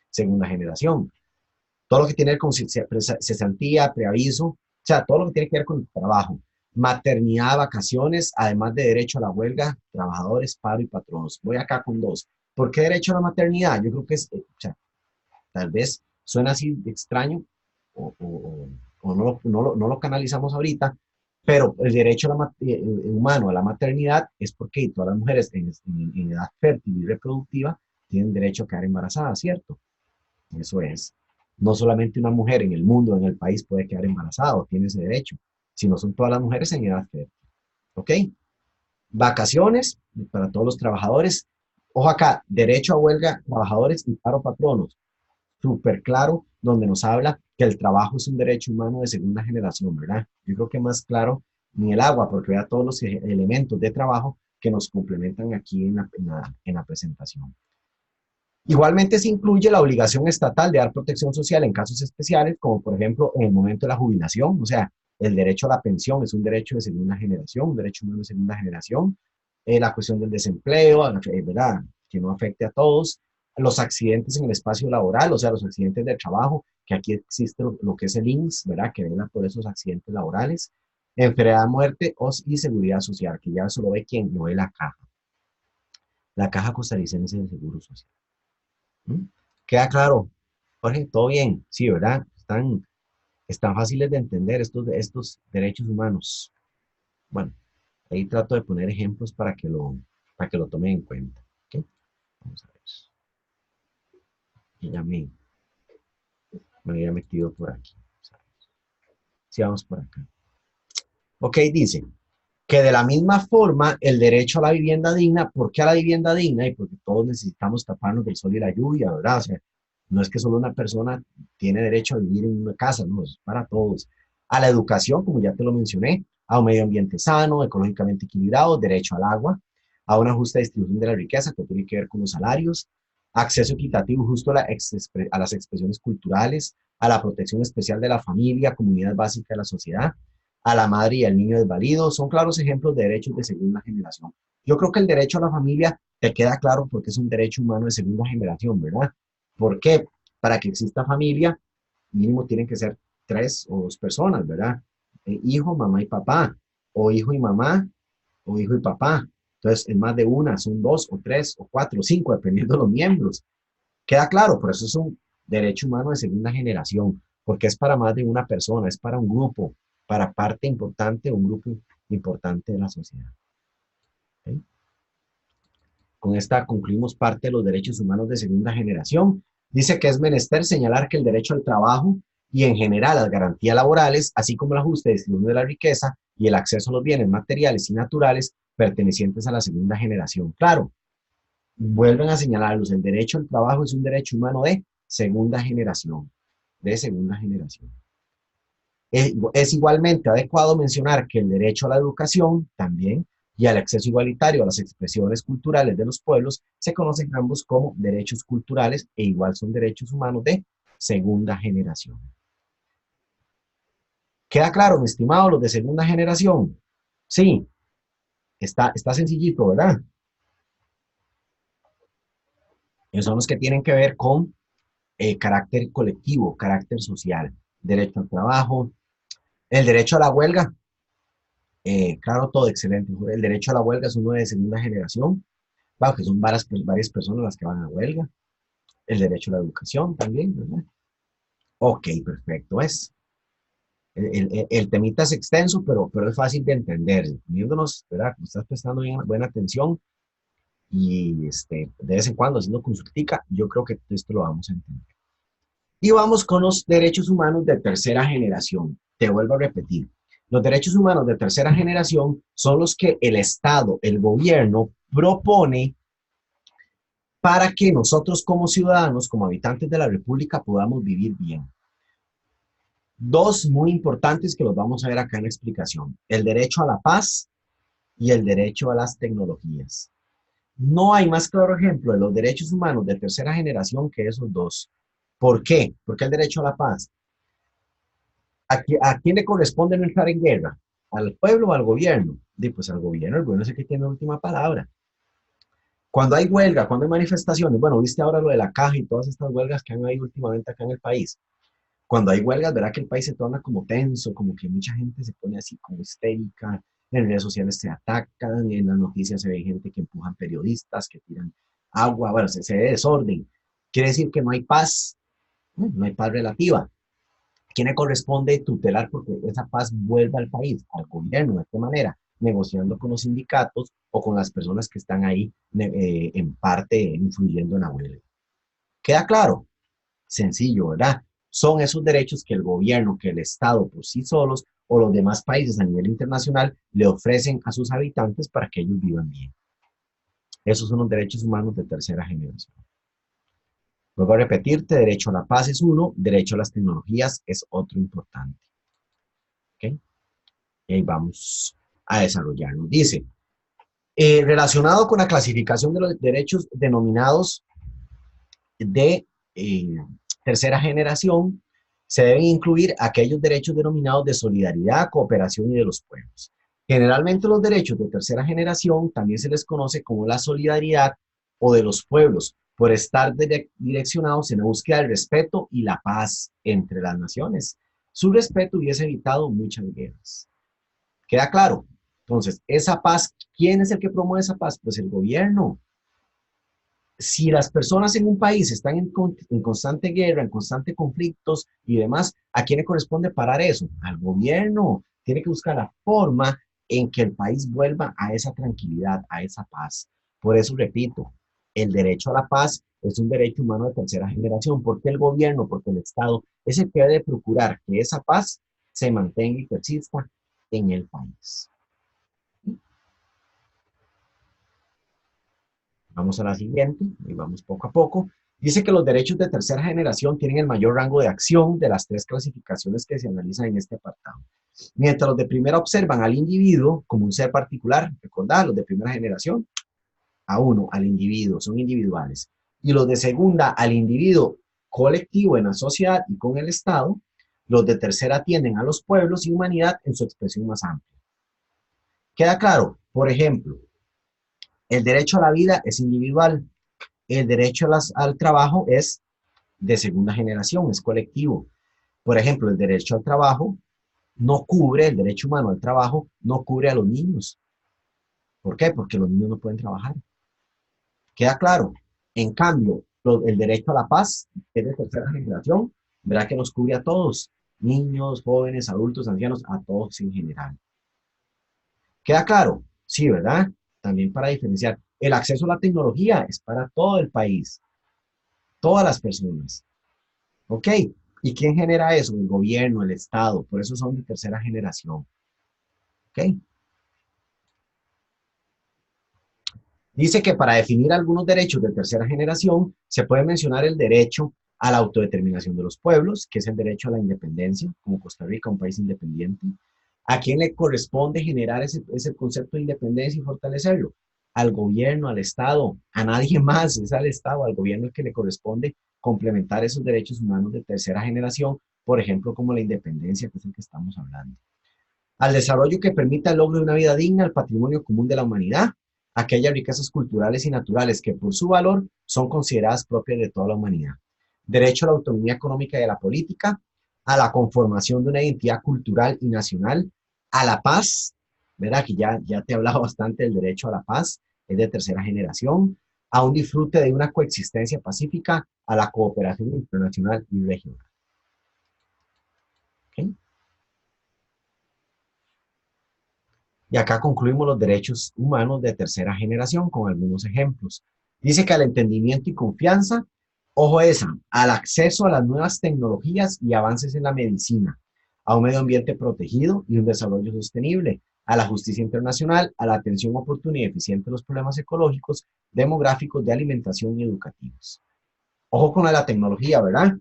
segunda generación. Todo lo que tiene que ver con cesantía, preaviso, o sea, todo lo que tiene que ver con el trabajo, maternidad, vacaciones, además de derecho a la huelga, trabajadores, paro y patronos. Voy acá con dos. ¿Por qué derecho a la maternidad? Yo creo que es, o sea, tal vez suena así extraño o no lo canalizamos ahorita, pero el derecho a humano a la maternidad es porque todas las mujeres en edad fértil y reproductiva tienen derecho a quedar embarazadas, ¿cierto? Eso es. No solamente una mujer en el mundo, en el país puede quedar embarazada o tiene ese derecho, sino son todas las mujeres en edad fértil. ¿Ok? Vacaciones para todos los trabajadores. Ojo acá, derecho a huelga, trabajadores y paro patronos súper claro, donde nos habla que el trabajo es un derecho humano de segunda generación, ¿verdad? Yo creo que más claro ni el agua, porque vea todos los elementos de trabajo que nos complementan aquí en la presentación. Igualmente se incluye la obligación estatal de dar protección social en casos especiales, como por ejemplo en el momento de la jubilación, o sea, el derecho a la pensión es un derecho de segunda generación, un derecho humano de segunda generación, la cuestión del desempleo, ¿verdad? Que no afecte a todos, los accidentes en el espacio laboral, o sea, los accidentes de trabajo, que aquí existe lo que es el INS, ¿verdad? Que vela por esos accidentes laborales, enfermedad, muerte y seguridad social, que ya eso lo ve quien lo ve la Caja Costarricense de Seguro Social. ¿Mm? ¿Queda claro? Jorge, ¿todo bien? Sí, ¿verdad? Están Están fáciles de entender estos derechos humanos. Bueno, ahí trato de poner ejemplos para que lo tomen en cuenta. ¿Ok? Vamos a ver. Y ya me había metido por aquí. Sí, vamos por acá. Ok, dice que de la misma forma el derecho a la vivienda digna, ¿por qué a la vivienda digna? Y porque todos necesitamos taparnos del sol y la lluvia, ¿verdad? O sea, no es que solo una persona tiene derecho a vivir en una casa, no, es para todos. A la educación, como ya te lo mencioné, a un medio ambiente sano, ecológicamente equilibrado, derecho al agua, a una justa distribución de la riqueza que tiene que ver con los salarios, acceso equitativo justo a las expresiones culturales, a la protección especial de la familia, comunidad básica de la sociedad, a la madre y al niño desvalido, son claros ejemplos de derechos de segunda generación. Yo creo que el derecho a la familia te queda claro porque es un derecho humano de segunda generación, ¿verdad? ¿Por qué? Para que exista familia, mínimo tienen que ser tres o dos personas, ¿verdad? Hijo, mamá y papá, o hijo y mamá, o hijo y papá. Entonces, es más de una, son dos o tres o cuatro o cinco, dependiendo de los miembros. Queda claro, por eso es un derecho humano de segunda generación, porque es para más de una persona, es para un grupo, para parte importante, un grupo importante de la sociedad. ¿Okay? Con esta concluimos parte de los derechos humanos de segunda generación. Dice que es menester señalar que el derecho al trabajo y en general las garantías laborales, así como la justa distribución de la riqueza y el acceso a los bienes materiales y naturales pertenecientes a la segunda generación. Claro, vuelven a señalarlos, el derecho al trabajo es un derecho humano de segunda generación. Es igualmente adecuado mencionar que el derecho a la educación también y al acceso igualitario a las expresiones culturales de los pueblos se conocen ambos como derechos culturales e igual son derechos humanos de segunda generación. ¿Queda claro, mi estimado, los de segunda generación? Sí, está sencillito, ¿verdad? Son los que tienen que ver con carácter colectivo, carácter social, derecho al trabajo, el derecho a la huelga, claro, todo excelente. El derecho a la huelga es uno de segunda generación, claro, que son varias personas las que van a huelga. El derecho a la educación también, ¿verdad? Ok, perfecto. El temita es extenso, pero es fácil de entender. Poniéndonos, ¿verdad? Como estás prestando bien, buena atención y de vez en cuando haciendo consultica, yo creo que esto lo vamos a entender. Y vamos con los derechos humanos de tercera generación. Te vuelvo a repetir. Los derechos humanos de tercera generación son los que el Estado, el gobierno, propone para que nosotros como ciudadanos, como habitantes de la República, podamos vivir bien. Dos muy importantes que los vamos a ver acá en la explicación. El derecho a la paz y el derecho a las tecnologías. No hay más claro ejemplo de los derechos humanos de tercera generación que esos dos. ¿Por qué? Porque el derecho a la paz. ¿A quién le corresponde no entrar en guerra? ¿Al pueblo o al gobierno? Pues al gobierno, el gobierno es el que tiene la última palabra. Cuando hay huelga, cuando hay manifestaciones, bueno, viste ahora lo de la caja y todas estas huelgas que han habido últimamente acá en el país. Cuando hay huelgas, verá que el país se torna como tenso, como que mucha gente se pone así como histérica, en redes sociales se atacan, en las noticias se ve gente que empujan periodistas, que tiran agua, bueno, se ve desorden. Quiere decir que no hay paz, no hay paz relativa. ¿Quién le corresponde tutelar porque esa paz vuelva al país? Al gobierno, ¿de qué manera? Negociando con los sindicatos o con las personas que están ahí en parte influyendo en la huelga. ¿Queda claro? Sencillo, ¿verdad? Son esos derechos que el gobierno, que el Estado por sí solos o los demás países a nivel internacional le ofrecen a sus habitantes para que ellos vivan bien. Esos son los derechos humanos de tercera generación. Luego a repetirte, derecho a la paz es uno, derecho a las tecnologías es otro importante. ¿Ok? Y ahí vamos a desarrollarnos. Dice, relacionado con la clasificación de los derechos denominados de tercera generación, se deben incluir aquellos derechos denominados de solidaridad, cooperación y de los pueblos. Generalmente los derechos de tercera generación también se les conoce como la solidaridad o de los pueblos, por estar direccionados en la búsqueda del respeto y la paz entre las naciones. Su respeto hubiese evitado muchas guerras. ¿Queda claro? Entonces, esa paz, ¿quién es el que promueve esa paz? Pues el gobierno. Si las personas en un país están en constante guerra, en constante conflictos y demás, ¿a quién le corresponde parar eso? Al gobierno. Tiene que buscar la forma en que el país vuelva a esa tranquilidad, a esa paz. Por eso repito, el derecho a la paz es un derecho humano de tercera generación, porque el gobierno, porque el Estado es el que debe procurar que esa paz se mantenga y persista en el país. Vamos a la siguiente, y vamos poco a poco. Dice que los derechos de tercera generación tienen el mayor rango de acción de las tres clasificaciones que se analizan en este apartado. Mientras los de primera observan al individuo como un ser particular, recordad, los de primera generación, a uno, al individuo, son individuales. Y los de segunda, al individuo colectivo en la sociedad y con el Estado, los de tercera atienden a los pueblos y humanidad en su expresión más amplia. ¿Queda claro? Por ejemplo, el derecho a la vida es individual, el derecho al trabajo es de segunda generación, es colectivo. Por ejemplo, el derecho al trabajo no cubre, el derecho humano al trabajo no cubre a los niños. ¿Por qué? Porque los niños no pueden trabajar. ¿Queda claro? En cambio, el derecho a la paz es de tercera generación, verá que nos cubre a todos, niños, jóvenes, adultos, ancianos, a todos en general. ¿Queda claro? Sí, ¿verdad? También para diferenciar. El acceso a la tecnología es para todo el país, todas las personas. ¿Ok? ¿Y quién genera eso? El gobierno, el Estado. Por eso son de tercera generación. ¿Ok? Dice que para definir algunos derechos de tercera generación se puede mencionar el derecho a la autodeterminación de los pueblos, que es el derecho a la independencia, como Costa Rica, un país independiente. ¿A quién le corresponde generar ese concepto de independencia y fortalecerlo? Al gobierno, al Estado, a nadie más, es al Estado, al gobierno el que le corresponde complementar esos derechos humanos de tercera generación, por ejemplo, como la independencia, que es el que estamos hablando. Al desarrollo que permita el logro de una vida digna, al patrimonio común de la humanidad, aquellas riquezas culturales y naturales que por su valor son consideradas propias de toda la humanidad. Derecho a la autonomía económica y a la política, a la conformación de una identidad cultural y nacional, a la paz, ¿verdad? Que ya te he hablado bastante del derecho a la paz, es de tercera generación, a un disfrute de una coexistencia pacífica, a la cooperación internacional y regional. ¿Okay? Y acá concluimos los derechos humanos de tercera generación con algunos ejemplos. Dice que al entendimiento y confianza, ojo esa, al acceso a las nuevas tecnologías y avances en la medicina, a un medio ambiente protegido y un desarrollo sostenible, a la justicia internacional, a la atención oportuna y eficiente a los problemas ecológicos, demográficos, de alimentación y educativos. Ojo con la tecnología, ¿verdad?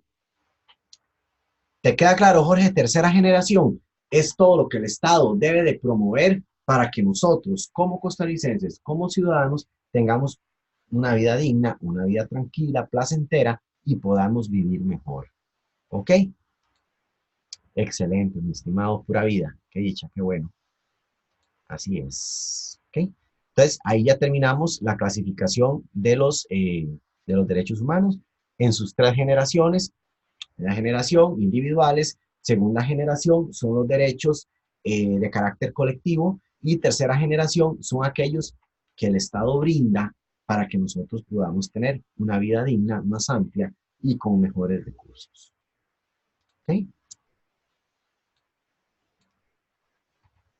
¿Te queda claro, Jorge? Tercera generación es todo lo que el Estado debe de promover para que nosotros, como costarricenses, como ciudadanos, tengamos una vida digna, una vida tranquila, placentera y podamos vivir mejor. ¿Ok? Excelente, mi estimado, pura vida. Qué dicha, qué bueno. Así es. ¿Ok? Entonces, ahí ya terminamos la clasificación de los derechos humanos en sus tres generaciones. Primera generación, individuales. Segunda generación son los derechos de carácter colectivo. Y tercera generación son aquellos que el Estado brinda para que nosotros podamos tener una vida digna, más amplia y con mejores recursos. ¿Okay?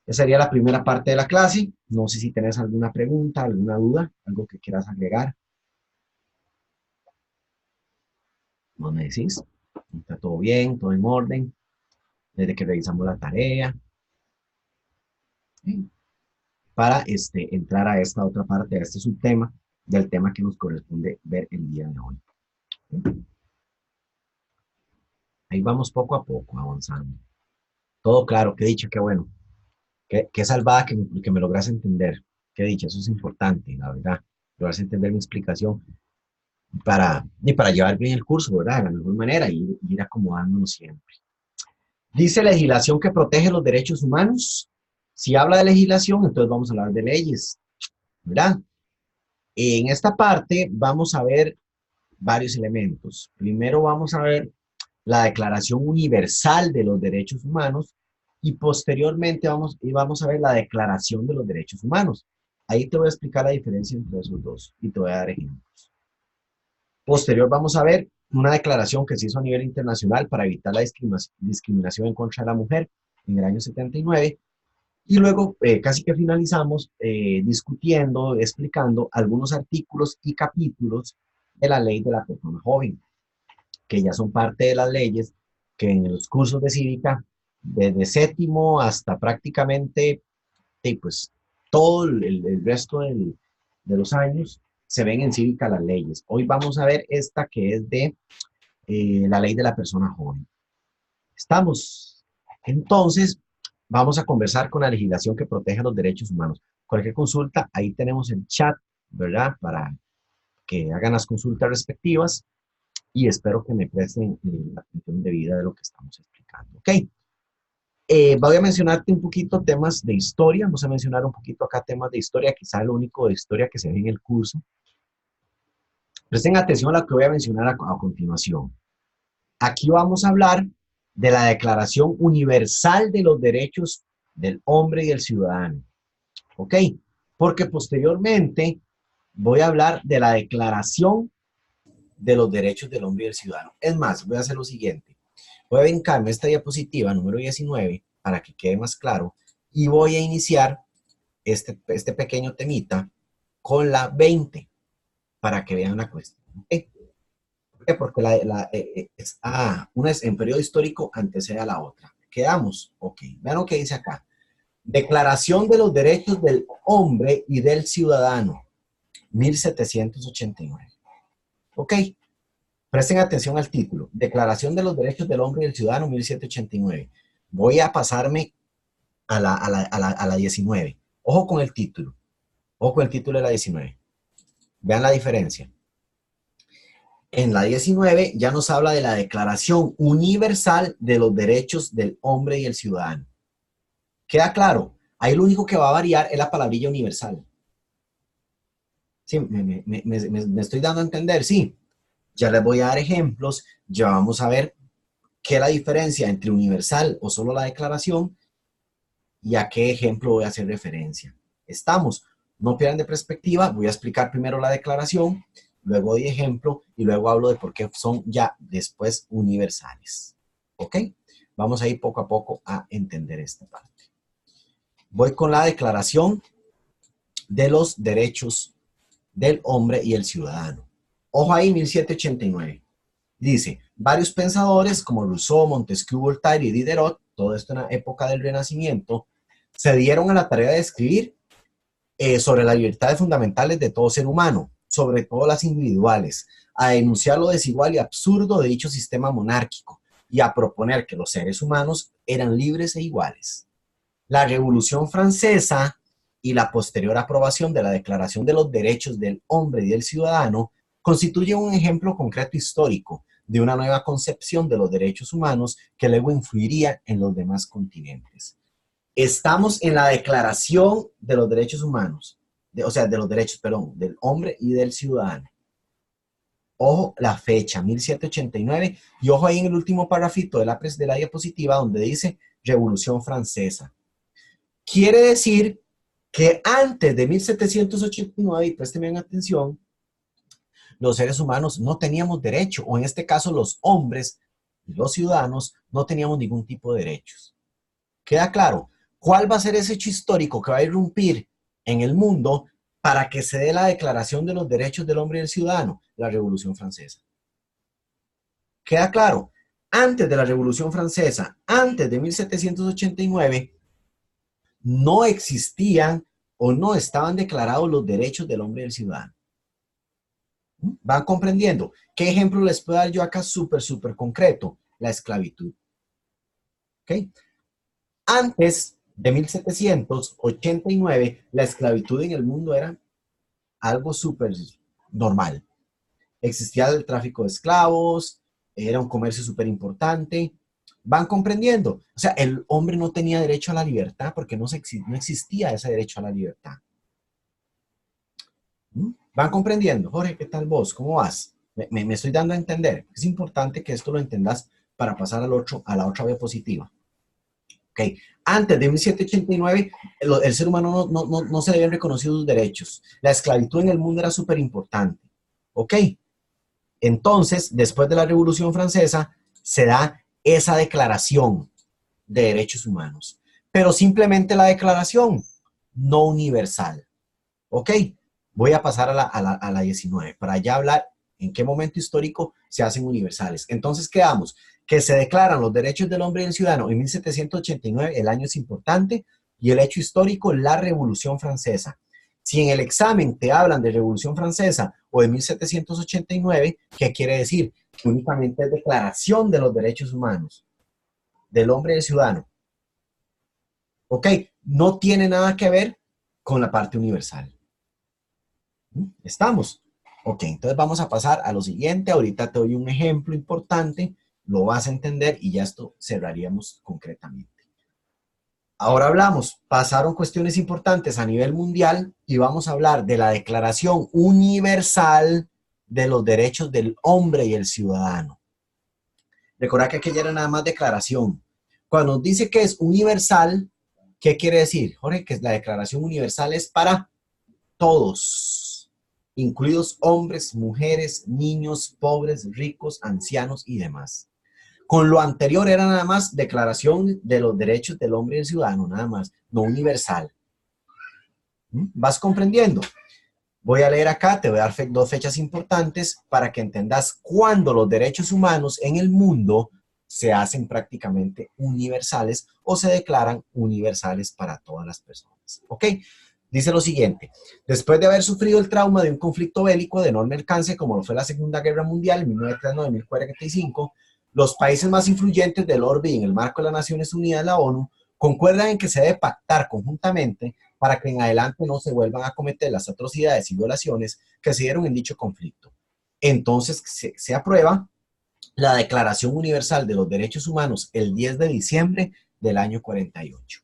Esa sería la primera parte de la clase. No sé si tenés alguna pregunta, alguna duda, algo que quieras agregar. ¿No me decís? ¿Está todo bien? ¿Todo en orden? Desde que revisamos la tarea. ¿Sí? Para entrar a esta otra parte, a este subtema del tema que nos corresponde ver el día de hoy. Ahí vamos poco a poco avanzando. Todo claro, qué dicha, qué bueno. Qué salvada que me logras entender. Qué dicha, eso es importante, la verdad. Logras entender mi explicación para llevar bien el curso, ¿verdad? De la mejor manera y ir acomodándonos siempre. Dice legislación que protege los derechos humanos. Si habla de legislación, entonces vamos a hablar de leyes, ¿verdad? En esta parte vamos a ver varios elementos. Primero vamos a ver la Declaración Universal de los Derechos Humanos y posteriormente vamos a ver la Declaración de los Derechos Humanos. Ahí te voy a explicar la diferencia entre esos dos y te voy a dar ejemplos. Posterior vamos a ver una declaración que se hizo a nivel internacional para evitar la discriminación en contra de la mujer en el año 79. Y luego casi que finalizamos discutiendo, explicando algunos artículos y capítulos de la ley de la persona joven, que ya son parte de las leyes que en los cursos de cívica, desde séptimo hasta prácticamente pues, todo el resto de los años, se ven en cívica las leyes. Hoy vamos a ver esta que es de la ley de la persona joven. Estamos. Entonces, vamos a conversar con la legislación que protege los derechos humanos. Cualquier consulta, ahí tenemos el chat, ¿verdad? Para que hagan las consultas respectivas y espero que me presten la atención debida de lo que estamos explicando. ¿Ok? Voy a mencionarte un poquito temas de historia. Vamos a mencionar un poquito acá temas de historia, quizá lo único de historia que se ve en el curso. Presten atención a lo que voy a mencionar a continuación. Aquí vamos a hablar de la Declaración Universal de los Derechos del Hombre y del Ciudadano. ¿Ok? Porque posteriormente voy a hablar de la Declaración de los Derechos del Hombre y del Ciudadano. Es más, voy a hacer lo siguiente. Voy a brincarme esta diapositiva número 19 para que quede más claro y voy a iniciar este pequeño temita con la 20 para que vean la cuestión. ¿Okay? ¿Por qué? Porque una es en periodo histórico antecede a la otra. ¿Quedamos? Ok. Vean lo que dice acá. Declaración de los Derechos del Hombre y del Ciudadano, 1789. Ok. Presten atención al título. Declaración de los Derechos del Hombre y del Ciudadano, 1789. Voy a pasarme a la 19. Ojo con el título. Ojo con el título de la 19. Vean la diferencia. En la 19 ya nos habla de la Declaración Universal de los Derechos del Hombre y el Ciudadano. ¿Queda claro? Ahí lo único que va a variar es la palabrilla universal. ¿Sí? Me estoy dando a entender, sí. Ya les voy a dar ejemplos, ya vamos a ver qué es la diferencia entre universal o solo la declaración y a qué ejemplo voy a hacer referencia. Estamos, no pierdan de perspectiva, voy a explicar primero la declaración, luego doy ejemplo y luego hablo de por qué son ya después universales. ¿Ok? Vamos a ir poco a poco a entender esta parte. Voy con la declaración de los derechos del hombre y el ciudadano. Ojo ahí, 1789. Dice, varios pensadores como Rousseau, Montesquieu, Voltaire y Diderot, todo esto en la época del Renacimiento, se dieron a la tarea de escribir sobre las libertades fundamentales de todo ser humano, sobre todo las individuales, a denunciar lo desigual y absurdo de dicho sistema monárquico y a proponer que los seres humanos eran libres e iguales. La Revolución Francesa y la posterior aprobación de la Declaración de los Derechos del Hombre y del Ciudadano constituye un ejemplo concreto histórico de una nueva concepción de los derechos humanos que luego influiría en los demás continentes. Estamos en la Declaración de los Derechos Humanos, de los derechos, perdón, del hombre y del ciudadano. Ojo la fecha, 1789, y ojo ahí en el último parrafito de la diapositiva donde dice Revolución Francesa. Quiere decir que antes de 1789, y préstenme atención, los seres humanos no teníamos derecho, o en este caso los hombres y los ciudadanos no teníamos ningún tipo de derechos. ¿Queda claro? ¿Cuál va a ser ese hecho histórico que va a irrumpir en el mundo para que se dé la Declaración de los Derechos del Hombre y del Ciudadano? La Revolución Francesa. ¿Queda claro? Antes de la Revolución Francesa, antes de 1789, no existían o no estaban declarados los derechos del hombre y del ciudadano. ¿Van comprendiendo? ¿Qué ejemplo les puedo dar yo acá súper concreto? La esclavitud. ¿Ok? Antes de 1789, la esclavitud en el mundo era algo súper normal. Existía el tráfico de esclavos, era un comercio súper importante. ¿Van comprendiendo? O sea, el hombre no tenía derecho a la libertad porque no existía ese derecho a la libertad. ¿Van comprendiendo? Jorge, ¿qué tal vos? ¿Cómo vas? Me estoy dando a entender. Es importante que esto lo entendas para pasar a la otra diapositiva. Ok. Antes de 1789, el ser humano no se le habían reconocido sus derechos. La esclavitud en el mundo era súper importante. ¿Ok? Entonces, después de la Revolución Francesa, se da esa declaración de derechos humanos, pero simplemente la declaración, no universal. ¿Ok? Voy a pasar a la 19 para ya hablar en qué momento histórico se hacen universales. Entonces quedamos que se declaran los derechos del hombre y del ciudadano en 1789, el año es importante, y el hecho histórico, la Revolución Francesa. Si en el examen te hablan de Revolución Francesa o de 1789, ¿qué quiere decir? Que únicamente es declaración de los derechos humanos del hombre y del ciudadano. ¿Ok? No tiene nada que ver con la parte universal. ¿Estamos? Ok, entonces vamos a pasar a lo siguiente. Ahorita te doy un ejemplo importante, lo vas a entender y ya esto cerraríamos concretamente. Ahora hablamos, pasaron cuestiones importantes a nivel mundial y vamos a hablar de la Declaración Universal de los Derechos del Hombre y el Ciudadano. Recordad que aquella era nada más declaración. Cuando nos dice que es universal, ¿qué quiere decir, Jorge? Que la Declaración Universal es para todos, incluidos hombres, mujeres, niños, pobres, ricos, ancianos y demás. Con lo anterior era nada más declaración de los derechos del hombre y el ciudadano, nada más, no universal. ¿Vas comprendiendo? Voy a leer acá, te voy a dar dos fechas importantes para que entendas cuándo los derechos humanos en el mundo se hacen prácticamente universales o se declaran universales para todas las personas. ¿Ok? Dice lo siguiente: después de haber sufrido el trauma de un conflicto bélico de enorme alcance como lo fue la Segunda Guerra Mundial en 1939-1945, los países más influyentes del orbe y en el marco de las Naciones Unidas, la ONU, concuerdan en que se debe pactar conjuntamente para que en adelante no se vuelvan a cometer las atrocidades y violaciones que se dieron en dicho conflicto. Entonces se aprueba la Declaración Universal de los Derechos Humanos el 10 de diciembre del año 48.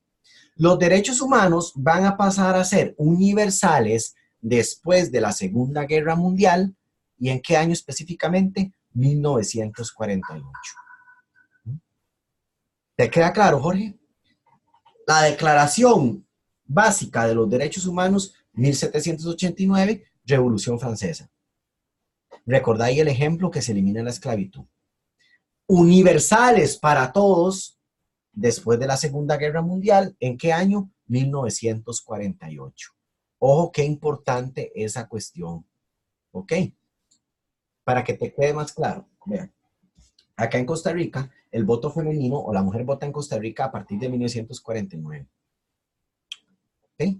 Los derechos humanos van a pasar a ser universales después de la Segunda Guerra Mundial. ¿Y en qué año específicamente? 1948. ¿Te queda claro, Jorge? La Declaración Básica de los Derechos Humanos, 1789, Revolución Francesa. Recordáis el ejemplo que se elimina la esclavitud. Universales para todos después de la Segunda Guerra Mundial. ¿En qué año? 1948. Ojo, qué importante esa cuestión. ¿Ok? Para que te quede más claro. Vean. Acá en Costa Rica, el voto femenino o la mujer vota en Costa Rica a partir de 1949. ¿Ok?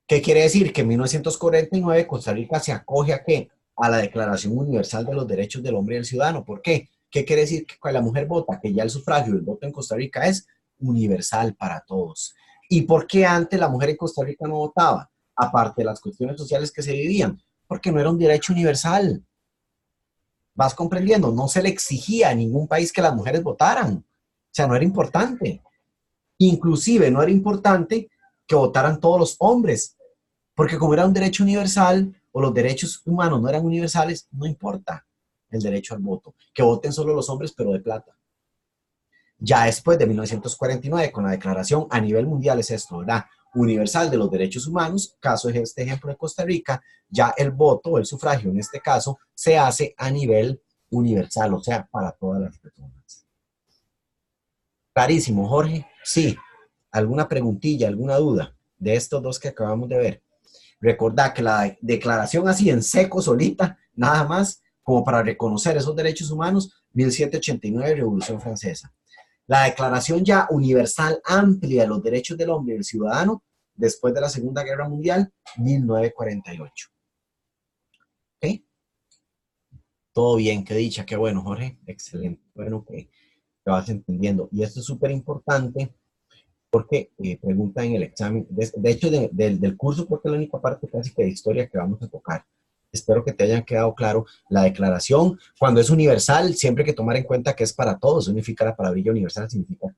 ¿Qué quiere decir? Que en 1949 Costa Rica se acoge ¿a qué? A la Declaración Universal de los Derechos del Hombre y del Ciudadano. ¿Por qué? ¿Qué quiere decir? Que cuando la mujer vota, que ya el sufragio del voto en Costa Rica es universal para todos. ¿Y por qué antes la mujer en Costa Rica no votaba? Aparte de las cuestiones sociales que se vivían, porque no era un derecho universal. ¿Vas comprendiendo? No se le exigía a ningún país que las mujeres votaran. O sea, no era importante. Inclusive no era importante que votaran todos los hombres, porque como era un derecho universal o los derechos humanos no eran universales, no importa el derecho al voto. Que voten solo los hombres, pero de plata. Ya después de 1949, con la declaración a nivel mundial es esto, ¿verdad? Universal de los derechos humanos, caso es este ejemplo de Costa Rica, ya el voto o el sufragio en este caso se hace a nivel universal, o sea, para todas las personas. Clarísimo, Jorge. Sí. ¿Alguna preguntilla, alguna duda de estos dos que acabamos de ver? Recordad que la declaración así en seco, solita, nada más, como para reconocer esos derechos humanos, 1789, Revolución Francesa. La declaración ya universal amplia de los derechos del hombre y del ciudadano, después de la Segunda Guerra Mundial, 1948. ¿Ok? Todo bien, qué dicha, qué bueno, Jorge. Excelente. Bueno, que te vas entendiendo. Y esto es súper importante porque pregunta en el examen, de hecho del curso creo que es la única parte casi que de historia que vamos a tocar. Espero que te hayan quedado claro. La declaración, cuando es universal, siempre hay que tomar en cuenta que es para todos. Significa la palabrilla universal, significa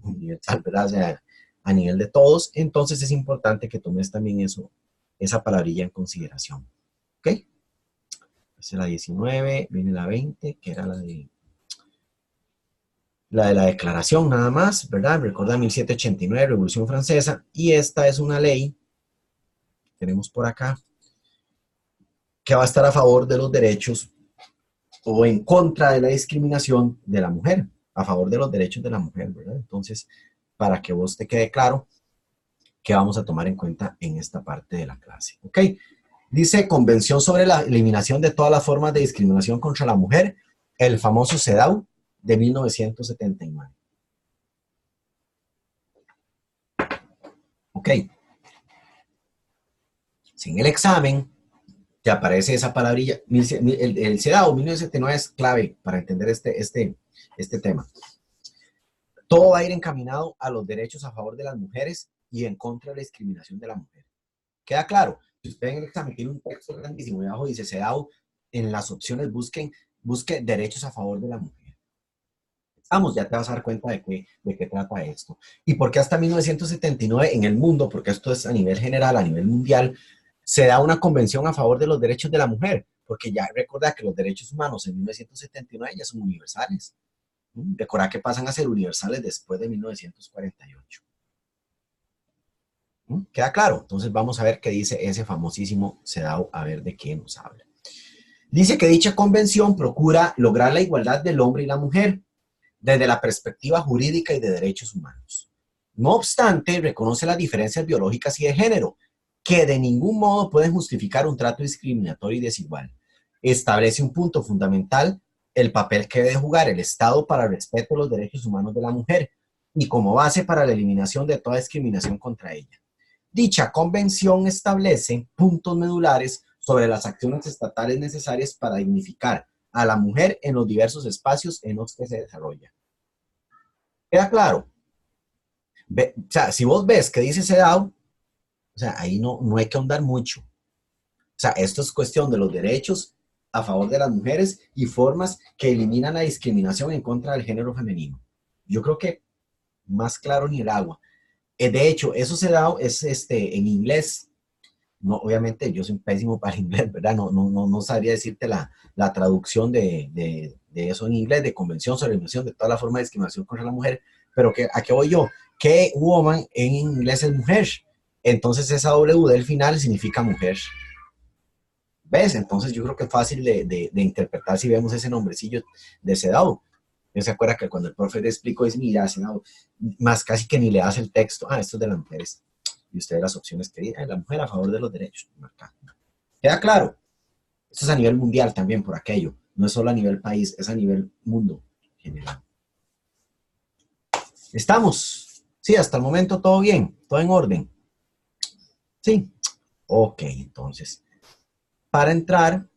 universal, ¿verdad? O sea, a nivel de todos. Entonces es importante que tomes también eso, esa palabrilla en consideración. ¿Ok? Esa es la 19, viene la 20, que era la de la declaración nada más, ¿verdad? Recuerda 1789, Revolución Francesa, y esta es una ley, tenemos por acá, que va a estar a favor de los derechos o en contra de la discriminación de la mujer, a favor de los derechos de la mujer, ¿verdad? Entonces, para que vos te quede claro qué vamos a tomar en cuenta en esta parte de la clase, ¿ok? Dice Convención sobre la eliminación de todas las formas de discriminación contra la mujer, el famoso CEDAW de 1979. Ok. Si en el examen te aparece esa palabrilla, el CEDAW 1979 es clave para entender este tema. Todo va a ir encaminado a los derechos a favor de las mujeres y en contra de la discriminación de la mujer. ¿Queda claro? Si usted en el examen tiene un texto grandísimo y abajo dice CEDAW, en las opciones busque derechos a favor de la mujer. Vamos, ya te vas a dar cuenta de qué trata esto. ¿Y por qué hasta 1979 en el mundo? Porque esto es a nivel general, a nivel mundial, se da una convención a favor de los derechos de la mujer, porque ya recuerda que los derechos humanos en 1979 ya son universales. Recuerda que pasan a ser universales después de 1948. ¿Queda claro? Entonces vamos a ver qué dice ese famosísimo CEDAW, a ver de qué nos habla. Dice que dicha convención procura lograr la igualdad del hombre y la mujer desde la perspectiva jurídica y de derechos humanos. No obstante, reconoce las diferencias biológicas y de género, que de ningún modo pueden justificar un trato discriminatorio y desigual. Establece un punto fundamental, el papel que debe jugar el Estado para el respeto de los derechos humanos de la mujer y como base para la eliminación de toda discriminación contra ella. Dicha convención establece puntos medulares sobre las acciones estatales necesarias para dignificar a la mujer en los diversos espacios en los que se desarrolla. ¿Queda claro? O sea, si vos ves que dice CEDAW, o sea, ahí no hay que ahondar mucho. O sea, esto es cuestión de los derechos a favor de las mujeres y formas que eliminan la discriminación en contra del género femenino. Yo creo que más claro ni el agua. De hecho, eso CEDAW es en inglés. No, obviamente yo soy pésimo para el inglés, ¿verdad? No sabría decirte la traducción de eso en inglés, de Convención sobre la Eliminación de toda la forma de discriminación contra la mujer, pero ¿a qué voy yo? Que woman en inglés es mujer, entonces esa W del final significa mujer. ¿Ves? Entonces yo creo que es fácil de interpretar si vemos ese nombrecillo de CEDAW. Yo se acuerda que cuando el profe le explicó, dice, mira, CEDAW, más casi que ni le hace el texto, esto es de las mujeres. Y usted las opciones que dice, la mujer a favor de los derechos. ¿Queda claro? Esto es a nivel mundial también por aquello. No es solo a nivel país, es a nivel mundo general. ¿Estamos? Sí, hasta el momento todo bien, todo en orden. Sí. Ok, entonces, para entrar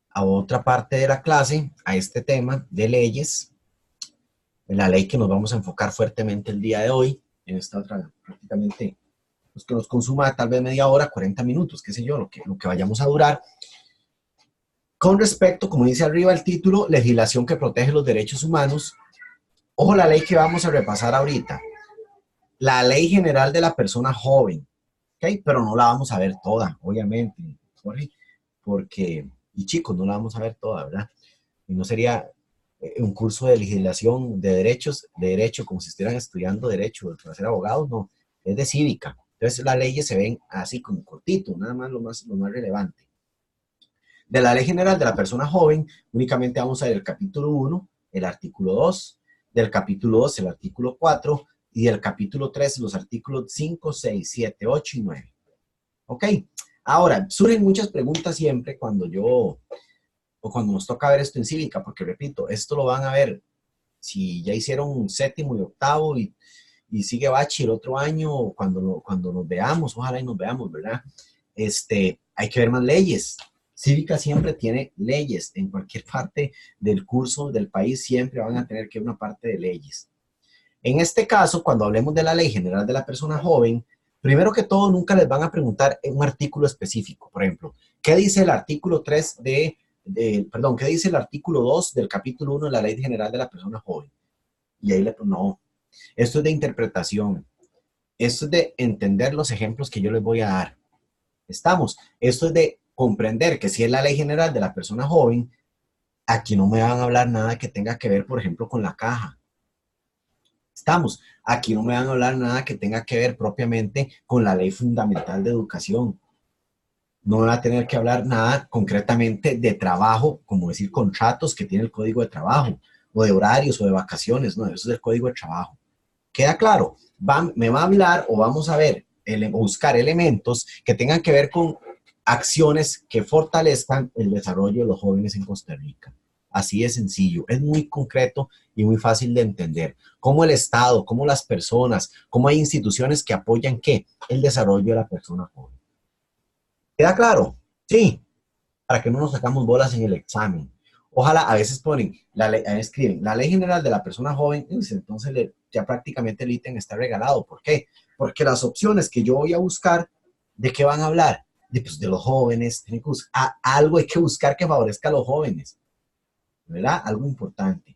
a otra parte de la clase, a este tema de leyes, la ley que nos vamos a enfocar fuertemente el día de hoy, en esta otra prácticamente pues que nos consuma tal vez media hora, 40 minutos, qué sé yo, lo que vayamos a durar. Con respecto, como dice arriba el título, legislación que protege los derechos humanos. Ojo la ley que vamos a repasar ahorita. La Ley General de la Persona Joven, ¿ok? Pero no la vamos a ver toda, obviamente, Jorge, porque, y chicos, no la vamos a ver toda, ¿verdad? Y no sería un curso de legislación de derechos, de derecho, como si estuvieran estudiando derecho para ser abogados, no, es de cívica. Entonces las leyes se ven así como cortito, nada más lo más relevante. De la Ley General de la Persona Joven, únicamente vamos a ver el capítulo 1, el artículo 2, del capítulo 2, el artículo 4, y del capítulo 3, los artículos 5, 6, 7, 8 y 9. ¿Ok? Ahora, surgen muchas preguntas siempre o cuando nos toca ver esto en cívica, porque repito, esto lo van a ver si ya hicieron un séptimo y octavo y sigue bachi el otro año, cuando nos veamos, ojalá y nos veamos, ¿verdad? Hay que ver más leyes. Cívica siempre tiene leyes. En cualquier parte del curso del país siempre van a tener que ver una parte de leyes. En este caso, cuando hablemos de la Ley General de la Persona Joven, primero que todo, nunca les van a preguntar en un artículo específico. Por ejemplo, ¿qué dice el artículo 3 ¿qué dice el artículo 2 del capítulo 1 de la Ley General de la Persona Joven? Y ahí no, esto es de interpretación, esto es de entender los ejemplos que yo les voy a dar. Estamos, esto es de comprender que si es la Ley General de la Persona Joven, aquí no me van a hablar nada que tenga que ver, por ejemplo, con la caja. Estamos, aquí no me van a hablar nada que tenga que ver propiamente con la Ley Fundamental de Educación. No me va a tener que hablar nada concretamente de trabajo, como decir contratos que tiene el código de trabajo, o de horarios o de vacaciones, no, eso es el código de trabajo. ¿Queda claro? Me va a hablar o vamos a ver, buscar elementos que tengan que ver con acciones que fortalezcan el desarrollo de los jóvenes en Costa Rica. Así de sencillo, es muy concreto y muy fácil de entender. Cómo el Estado, cómo las personas, cómo hay instituciones que apoyan ¿qué? El desarrollo de la persona joven. ¿Queda claro? Sí, para que no nos sacamos bolas en el examen. Ojalá, a veces ponen, escriben, la ley general de la persona joven, entonces ya prácticamente el ítem está regalado. ¿Por qué? Porque las opciones que yo voy a buscar, ¿de qué van a hablar? Pues, de los jóvenes, algo hay que buscar que favorezca a los jóvenes, ¿verdad? Algo importante.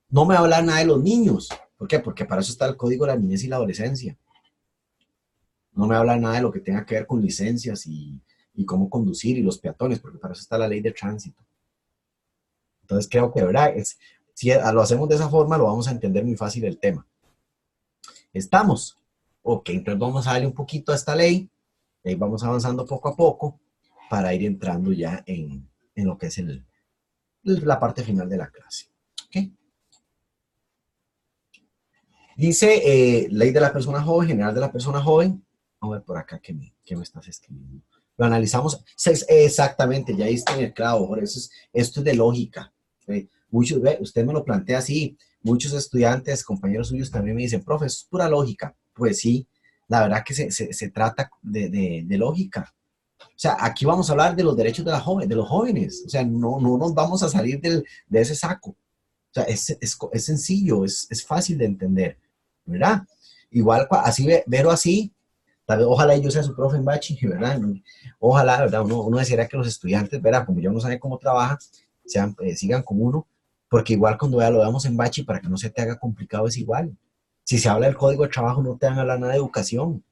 No me va a hablar nada de los niños. ¿Por qué? Porque para eso está el Código de la Niñez y la Adolescencia. No me habla nada de lo que tenga que ver con licencias y cómo conducir y los peatones, porque para eso está la ley de tránsito. Entonces creo que, ¿verdad? Si lo hacemos de esa forma, lo vamos a entender muy fácil el tema. ¿Estamos? Ok, entonces vamos a darle un poquito a esta ley, y vamos avanzando poco a poco para ir entrando ya en lo que es la parte final de la clase. ¿Ok? Dice ley de la persona joven, general de la persona joven. Vamos a ver por acá que me estás escribiendo. Lo analizamos. Exactamente, ya diste en el clavo, Jorge. Esto es de lógica. Muchos, usted me lo plantea así. Muchos estudiantes, compañeros suyos también me dicen, profe, es pura lógica. Pues sí, la verdad que se trata de lógica. O sea, aquí vamos a hablar de los derechos de los jóvenes. O sea, no nos vamos a salir de ese saco. O sea, es sencillo, es fácil de entender, ¿verdad? Igual, así, verlo así, tal vez, ojalá yo sea su profe en Bachi, ¿verdad? Ojalá, ¿verdad? Uno desearía que los estudiantes, ¿verdad? Como ya uno sabe cómo trabaja, sigan con uno, porque igual cuando ya lo veamos en Bachi, para que no se te haga complicado, es igual. Si se habla del código de trabajo, no te van a hablar nada de educación,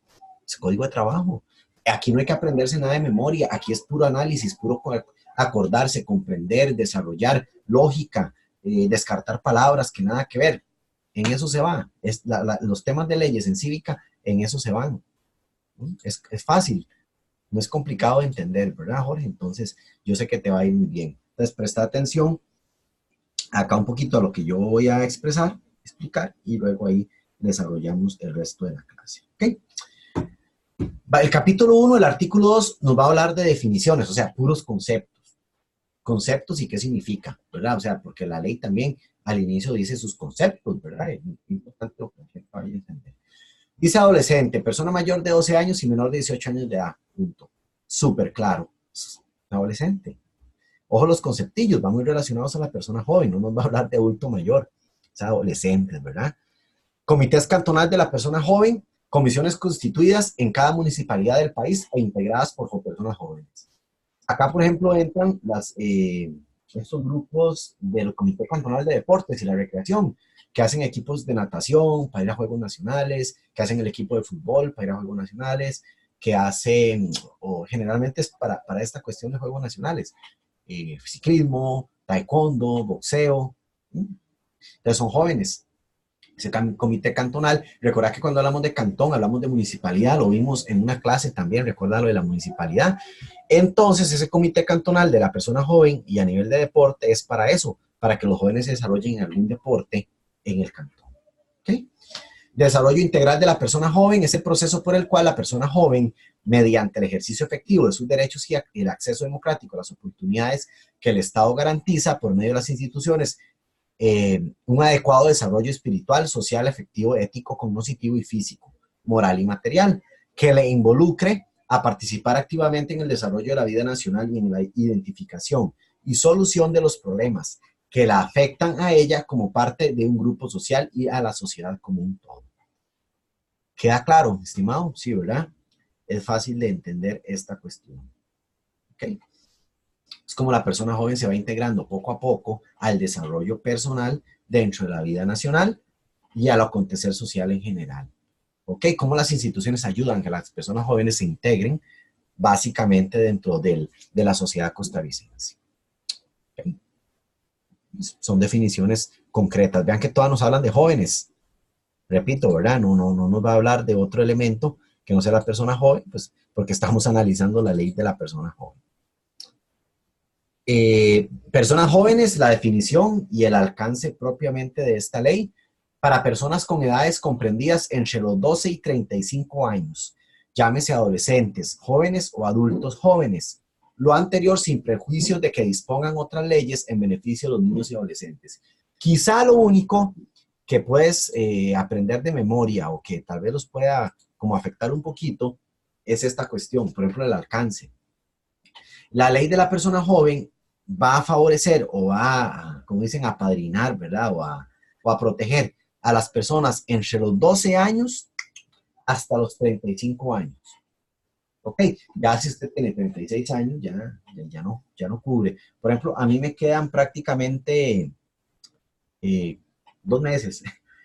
es código de trabajo. Aquí no hay que aprenderse nada de memoria, aquí es puro análisis, puro acordarse, comprender, desarrollar lógica, descartar palabras que nada que ver. En eso se va. Los temas de leyes en cívica, en eso se van. Es fácil, no es complicado de entender, ¿verdad, Jorge? Entonces, yo sé que te va a ir muy bien. Entonces, presta atención acá un poquito a lo que yo voy a explicar, y luego ahí desarrollamos el resto de la clase. ¿Ok? El capítulo 1, el artículo 2, nos va a hablar de definiciones, o sea, puros conceptos. Conceptos y qué significa, ¿verdad? O sea, porque la ley también al inicio dice sus conceptos, ¿verdad? Es importante lo que vaya a entender. Dice adolescente, persona mayor de 12 años y menor de 18 años de edad. Punto. Súper claro. Adolescente. Ojo, los conceptillos van muy relacionados a la persona joven, no nos va a hablar de adulto mayor, o sea, adolescentes, ¿verdad? Comités cantonales de la persona joven, comisiones constituidas en cada municipalidad del país e integradas por personas jóvenes. Acá, por ejemplo, entran estos grupos del Comité Cantonal de Deportes y la Recreación, que hacen equipos de natación para ir a Juegos Nacionales, que hacen el equipo de fútbol para ir a Juegos Nacionales, que hacen, o generalmente es para esta cuestión de Juegos Nacionales, ciclismo, taekwondo, boxeo. Entonces son jóvenes. Ese comité cantonal, recuerda que cuando hablamos de cantón, hablamos de municipalidad, lo vimos en una clase también, recuerda lo de la municipalidad. Entonces, ese comité cantonal de la persona joven y a nivel de deporte es para eso, para que los jóvenes se desarrollen en algún deporte en el cantón. ¿Okay? Desarrollo integral de la persona joven es el proceso por el cual la persona joven, mediante el ejercicio efectivo de sus derechos y el acceso democrático a las oportunidades que el Estado garantiza por medio de las instituciones, un adecuado desarrollo espiritual, social, afectivo, ético, cognitivo y físico, moral y material, que le involucre a participar activamente en el desarrollo de la vida nacional y en la identificación y solución de los problemas que la afectan a ella como parte de un grupo social y a la sociedad como un todo. ¿Queda claro, estimado? Sí, ¿verdad? Es fácil de entender esta cuestión. ¿Ok? Es como la persona joven se va integrando poco a poco al desarrollo personal dentro de la vida nacional y al acontecer social en general. ¿Ok? Cómo las instituciones ayudan a que las personas jóvenes se integren básicamente dentro de la sociedad costarricense. ¿Okay? Son definiciones concretas. Vean que todas nos hablan de jóvenes. Repito, ¿verdad? No nos va a hablar de otro elemento que no sea la persona joven, pues porque estamos analizando la ley de la persona joven. Personas jóvenes, la definición y el alcance propiamente de esta ley para personas con edades comprendidas entre los 12 y 35 años, llámese adolescentes, jóvenes o adultos jóvenes. Lo anterior sin prejuicios de que dispongan otras leyes en beneficio de los niños y adolescentes. Quizá lo único que puedes aprender de memoria o que tal vez los pueda como afectar un poquito es esta cuestión, por ejemplo, el alcance. La ley de la persona joven va a favorecer o va a, como dicen, a padrinar, ¿verdad? O a proteger a las personas entre los 12 años hasta los 35 años. Ok, ya si usted tiene 36 años, ya no cubre. Por ejemplo, a mí me quedan prácticamente 2 meses.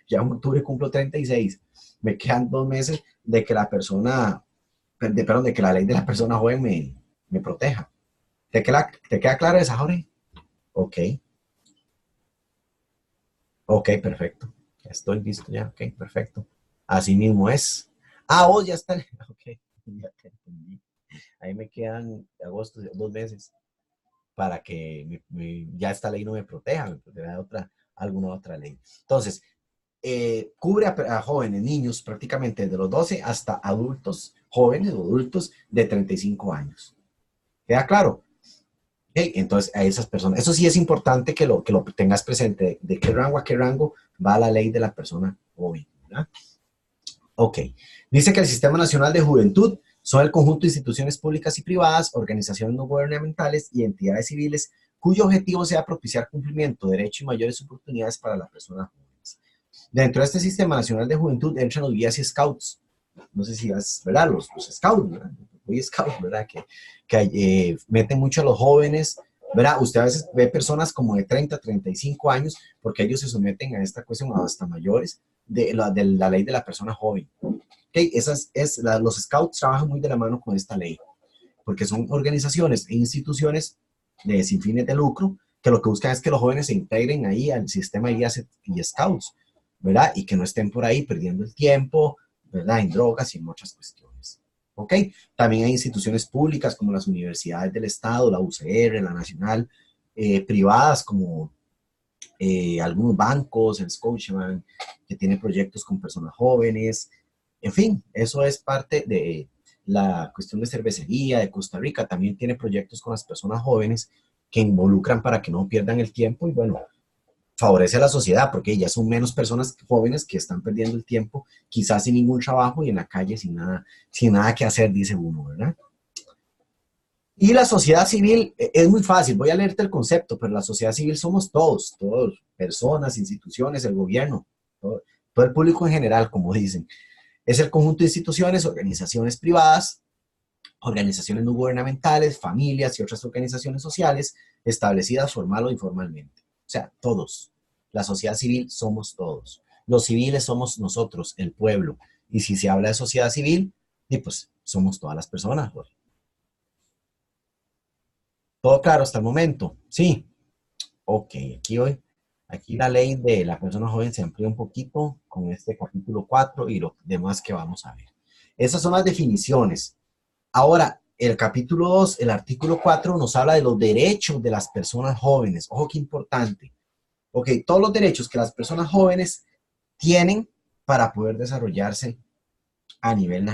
Ya en octubre cumplo 36. Me quedan 2 meses de que la persona, perdón, de que la ley de la persona joven me proteja. ¿Te queda claro esa, Jorge? Ok, ok, perfecto. Ya estoy listo ya, ok, perfecto. Así mismo es. Ah, vos ya está. Ok, ya te entendí. Ahí me quedan agosto, 2 meses para que ya esta ley no me proteja, me proteja alguna otra ley. Entonces, cubre a jóvenes, niños, prácticamente desde los 12 hasta adultos, jóvenes o adultos de 35 años. ¿Queda claro? Okay, entonces, a esas personas, eso sí es importante que lo tengas presente, de qué rango a qué rango va la ley de la persona joven, ¿verdad? Ok, dice que el Sistema Nacional de Juventud son el conjunto de instituciones públicas y privadas, organizaciones no gubernamentales y entidades civiles cuyo objetivo sea propiciar cumplimiento, derecho y mayores oportunidades para las personas jóvenes. Dentro de este Sistema Nacional de Juventud entran los guías y scouts. No sé si vas, ¿verdad? Los scouts, ¿verdad? Boy Scouts, ¿verdad? Que meten mucho a los jóvenes, ¿verdad? Usted a veces ve personas como de 30, 35 años, porque ellos se someten a esta cuestión hasta mayores de la ley de la persona joven. Okay, los scouts trabajan muy de la mano con esta ley, porque son organizaciones e instituciones sin fines de lucro que lo que buscan es que los jóvenes se integren ahí al sistema de guías y scouts, ¿verdad? Y que no estén por ahí perdiendo el tiempo, ¿verdad? En drogas y en muchas cuestiones. ¿Ok? También hay instituciones públicas como las universidades del Estado, la UCR, la Nacional, privadas como algunos bancos, el Scotiabank, que tiene proyectos con personas jóvenes. En fin, eso es parte de la cuestión de cervecería de Costa Rica. También tiene proyectos con las personas jóvenes que involucran para que no pierdan el tiempo y bueno, favorece a la sociedad porque ya son menos personas jóvenes que están perdiendo el tiempo, quizás sin ningún trabajo y en la calle sin nada que hacer, dice uno, ¿verdad? Y la sociedad civil es muy fácil, voy a leerte el concepto, pero la sociedad civil somos todos, personas, instituciones, el gobierno, todo el público en general, como dicen. Es el conjunto de instituciones, organizaciones privadas, organizaciones no gubernamentales, familias y otras organizaciones sociales establecidas formal o informalmente. O sea, todos. La sociedad civil somos todos. Los civiles somos nosotros, el pueblo. Y si se habla de sociedad civil, pues somos todas las personas. Jorge. ¿Todo claro hasta el momento? Sí. Ok, aquí la ley de la persona joven se amplía un poquito con este capítulo 4 y lo demás que vamos a ver. Esas son las definiciones. Ahora, el capítulo 2, el artículo 4, nos habla de los derechos de las personas jóvenes. Ojo, qué importante. Ok, todos los derechos que las personas jóvenes tienen para poder desarrollarse a nivel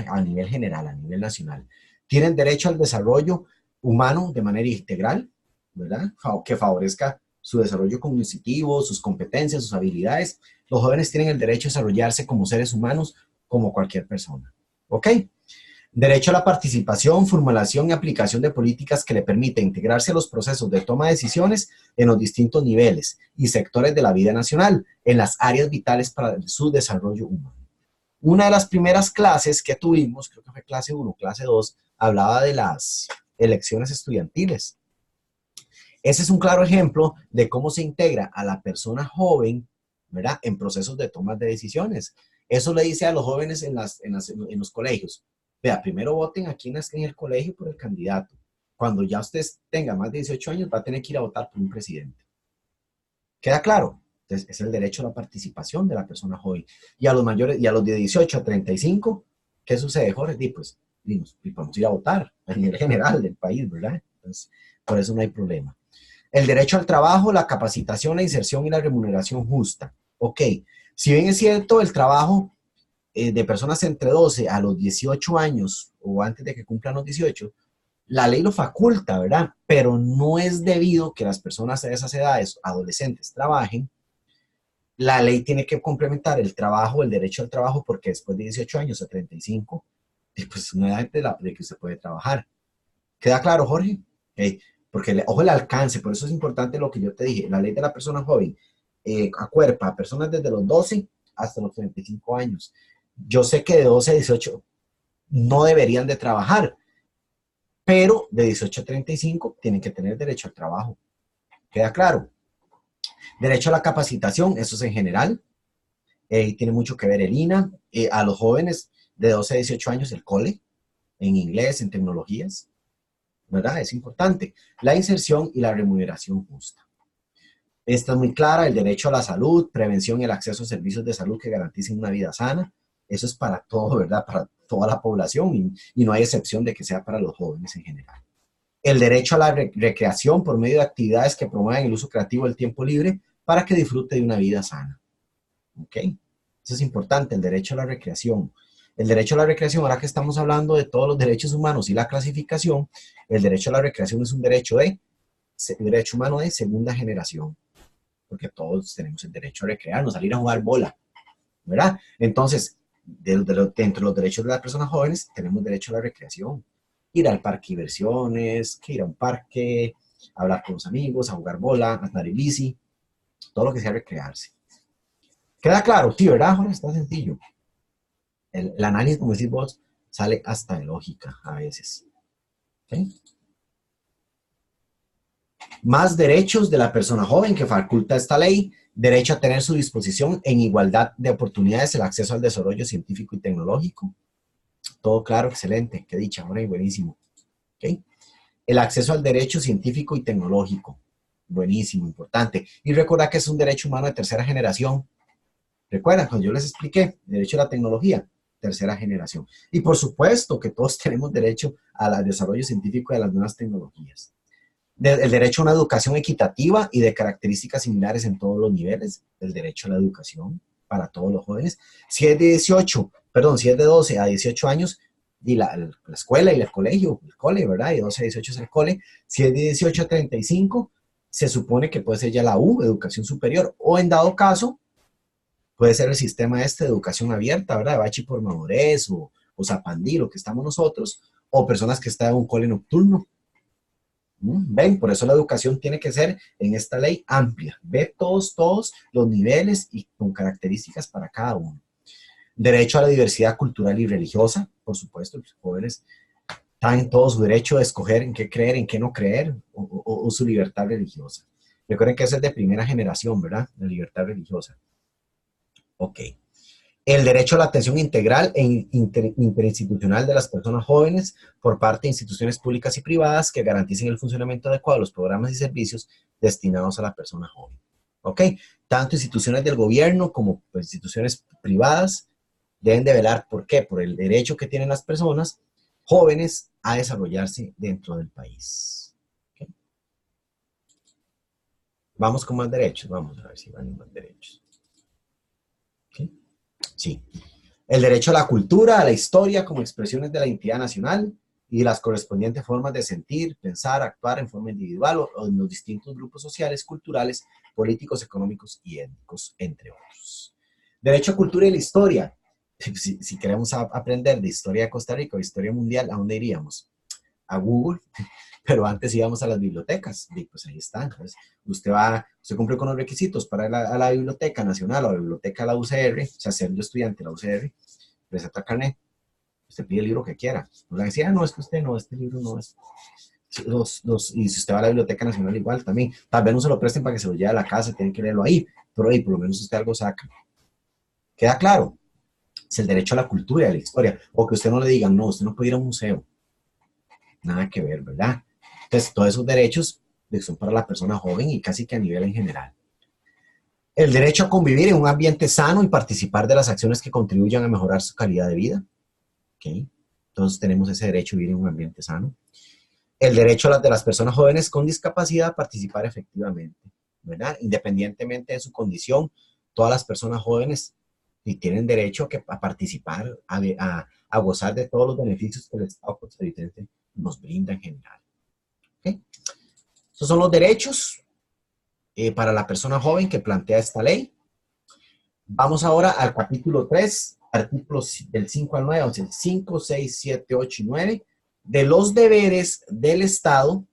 general, a nivel nacional. Tienen derecho al desarrollo humano de manera integral, ¿verdad? Que favorezca su desarrollo cognitivo, sus competencias, sus habilidades. Los jóvenes tienen el derecho a desarrollarse como seres humanos, como cualquier persona. ¿Ok? Derecho a la participación, formulación y aplicación de políticas que le permiten integrarse a los procesos de toma de decisiones en los distintos niveles y sectores de la vida nacional, en las áreas vitales para su desarrollo humano. Una de las primeras clases que tuvimos, creo que fue clase 1, clase 2, hablaba de las elecciones estudiantiles. Ese es un claro ejemplo de cómo se integra a la persona joven, ¿verdad? En procesos de toma de decisiones. Eso le dice a los jóvenes en los colegios. Vea, primero voten aquí en el colegio por el candidato. Cuando ya usted tenga más de 18 años, va a tener que ir a votar por un presidente. ¿Queda claro? Entonces, es el derecho a la participación de la persona joven. Y a los mayores, y a los de 18 a 35, ¿Qué sucede, Jorge? Pues y podemos ir a votar a nivel general del país, ¿verdad? Entonces, por eso no hay problema. El derecho al trabajo, la capacitación, la inserción y la remuneración justa. Ok, si bien es cierto, el trabajo de personas entre 12 a los 18 años o antes de que cumplan los 18, la ley lo faculta, ¿verdad? Pero no es debido que las personas de esas edades, adolescentes, trabajen. La ley tiene que complementar el trabajo, el derecho al trabajo, porque después de 18 años a 35, pues es una edad de que usted puede trabajar. ¿Queda claro, Jorge? Okay. Porque, ojo, el alcance, por eso es importante lo que yo te dije. La ley de la persona joven acuerpa a personas desde los 12 hasta los 35 años. Yo sé que de 12 a 18 no deberían de trabajar, pero de 18 a 35 tienen que tener derecho al trabajo. ¿Queda claro? Derecho a la capacitación, eso es en general. Tiene mucho que ver el INA. A los jóvenes de 12 a 18 años, el cole, en inglés, en tecnologías, ¿verdad? Es importante. La inserción y la remuneración justa. Esta es muy clara, el derecho a la salud, prevención y el acceso a servicios de salud que garanticen una vida sana. Eso es para todo, ¿verdad? Para toda la población y no hay excepción de que sea para los jóvenes en general. El derecho a la recreación por medio de actividades que promuevan el uso creativo del tiempo libre para que disfrute de una vida sana. ¿Ok? Eso es importante, el derecho a la recreación. El derecho a la recreación, ahora que estamos hablando de todos los derechos humanos y la clasificación, el derecho a la recreación es un derecho humano de segunda generación, porque todos tenemos el derecho a recrearnos, salir a jugar bola, ¿verdad? Entonces, dentro de los derechos de las personas jóvenes, tenemos derecho a la recreación. Ir al parque de diversiones, que ir a un parque, hablar con los amigos, a jugar bola, a andar en bici, todo lo que sea recrearse. ¿Queda claro? Sí, ¿verdad, Jorge? Está sencillo. El análisis, como decís vos, sale hasta de lógica a veces. ¿Okay? Más derechos de la persona joven que faculta esta ley: derecho a tener su disposición en igualdad de oportunidades, el acceso al desarrollo científico y tecnológico. Todo claro, excelente, qué dicha, bueno y buenísimo. ¿Okay? El acceso al derecho científico y tecnológico, buenísimo, importante. Y recuerda que es un derecho humano de tercera generación. Recuerda, cuando yo les expliqué, derecho a la tecnología, tercera generación. Y por supuesto que todos tenemos derecho al desarrollo científico de las nuevas tecnologías. El derecho a una educación equitativa y de características similares en todos los niveles, el derecho a la educación para todos los jóvenes. Si es de 12 a 18 años, y la escuela y el colegio, el cole, ¿verdad? Y 12 a 18 es el cole. Si es de 18 a 35, se supone que puede ser ya la U, educación superior, o en dado caso, puede ser el sistema de educación abierta, ¿verdad? Bachi por madurez o Zapandí, lo que estamos nosotros, o personas que están en un cole nocturno. ¿Ven? Por eso la educación tiene que ser en esta ley amplia. Ve todos los niveles y con características para cada uno. Derecho a la diversidad cultural y religiosa, por supuesto, los jóvenes están en todo su derecho de escoger en qué creer, en qué no creer, o su libertad religiosa. Recuerden que esa es de primera generación, ¿verdad? La libertad religiosa. Ok. El derecho a la atención integral e interinstitucional de las personas jóvenes por parte de instituciones públicas y privadas que garanticen el funcionamiento adecuado de los programas y servicios destinados a la persona joven. ¿Ok? Tanto instituciones del gobierno como pues, instituciones privadas deben de velar, ¿por qué? Por el derecho que tienen las personas jóvenes a desarrollarse dentro del país. ¿Okay? Vamos con más derechos, vamos a ver si van más derechos. ¿Okay? Sí. El derecho a la cultura, a la historia como expresiones de la identidad nacional y las correspondientes formas de sentir, pensar, actuar en forma individual o en los distintos grupos sociales, culturales, políticos, económicos y étnicos, entre otros. Derecho a cultura y la historia. Si queremos aprender de historia de Costa Rica o historia mundial, ¿a dónde iríamos? A Google, pero antes íbamos a las bibliotecas, y pues ahí está. Entonces, usted cumple con los requisitos para ir a la Biblioteca Nacional o a la Biblioteca de la UCR, o sea, siendo estudiante de la UCR, presenta carnet, usted pide el libro que quiera. No le decía, no, es que usted no, este libro no es. Y si usted va a la Biblioteca Nacional igual también, tal vez no se lo presten para que se lo lleve a la casa, tienen que leerlo ahí, pero ahí por lo menos usted algo saca. ¿Queda claro? Es el derecho a la cultura y a la historia, o que usted no le digan, no, usted no puede ir a un museo. Nada que ver, ¿verdad? Entonces, todos esos derechos son para la persona joven y casi que a nivel en general. El derecho a convivir en un ambiente sano y participar de las acciones que contribuyan a mejorar su calidad de vida. ¿ok? Entonces tenemos ese derecho a vivir en un ambiente sano. El derecho de las personas jóvenes con discapacidad a participar efectivamente, ¿verdad? Independientemente de su condición, todas las personas jóvenes y tienen derecho a participar, a gozar de todos los beneficios que el Estado costarricense nos brinda en general. ¿Okay? Estos son los derechos para la persona joven que plantea esta ley. Vamos ahora al capítulo 3, artículos del 5 al 9, o sea, 5, 6, 7, 8 y 9, de los deberes del Estado,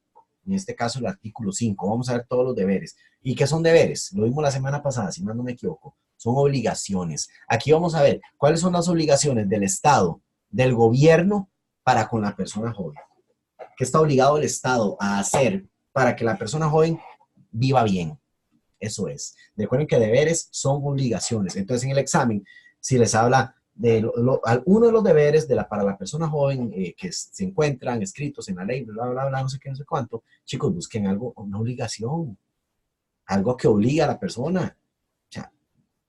en este caso el artículo 5. Vamos a ver todos los deberes. ¿Y qué son deberes? Lo vimos la semana pasada, si no me equivoco. Son obligaciones. Aquí vamos a ver cuáles son las obligaciones del Estado, del gobierno, para con la persona joven. ¿Qué está obligado el Estado a hacer para que la persona joven viva bien? Eso es. Recuerden que deberes son obligaciones. Entonces, en el examen, si les habla de uno de los deberes para la persona joven que se encuentran escritos en la ley, bla, bla, bla, no sé qué, no sé cuánto, chicos, busquen algo, una obligación, algo que obliga a la persona. O sea,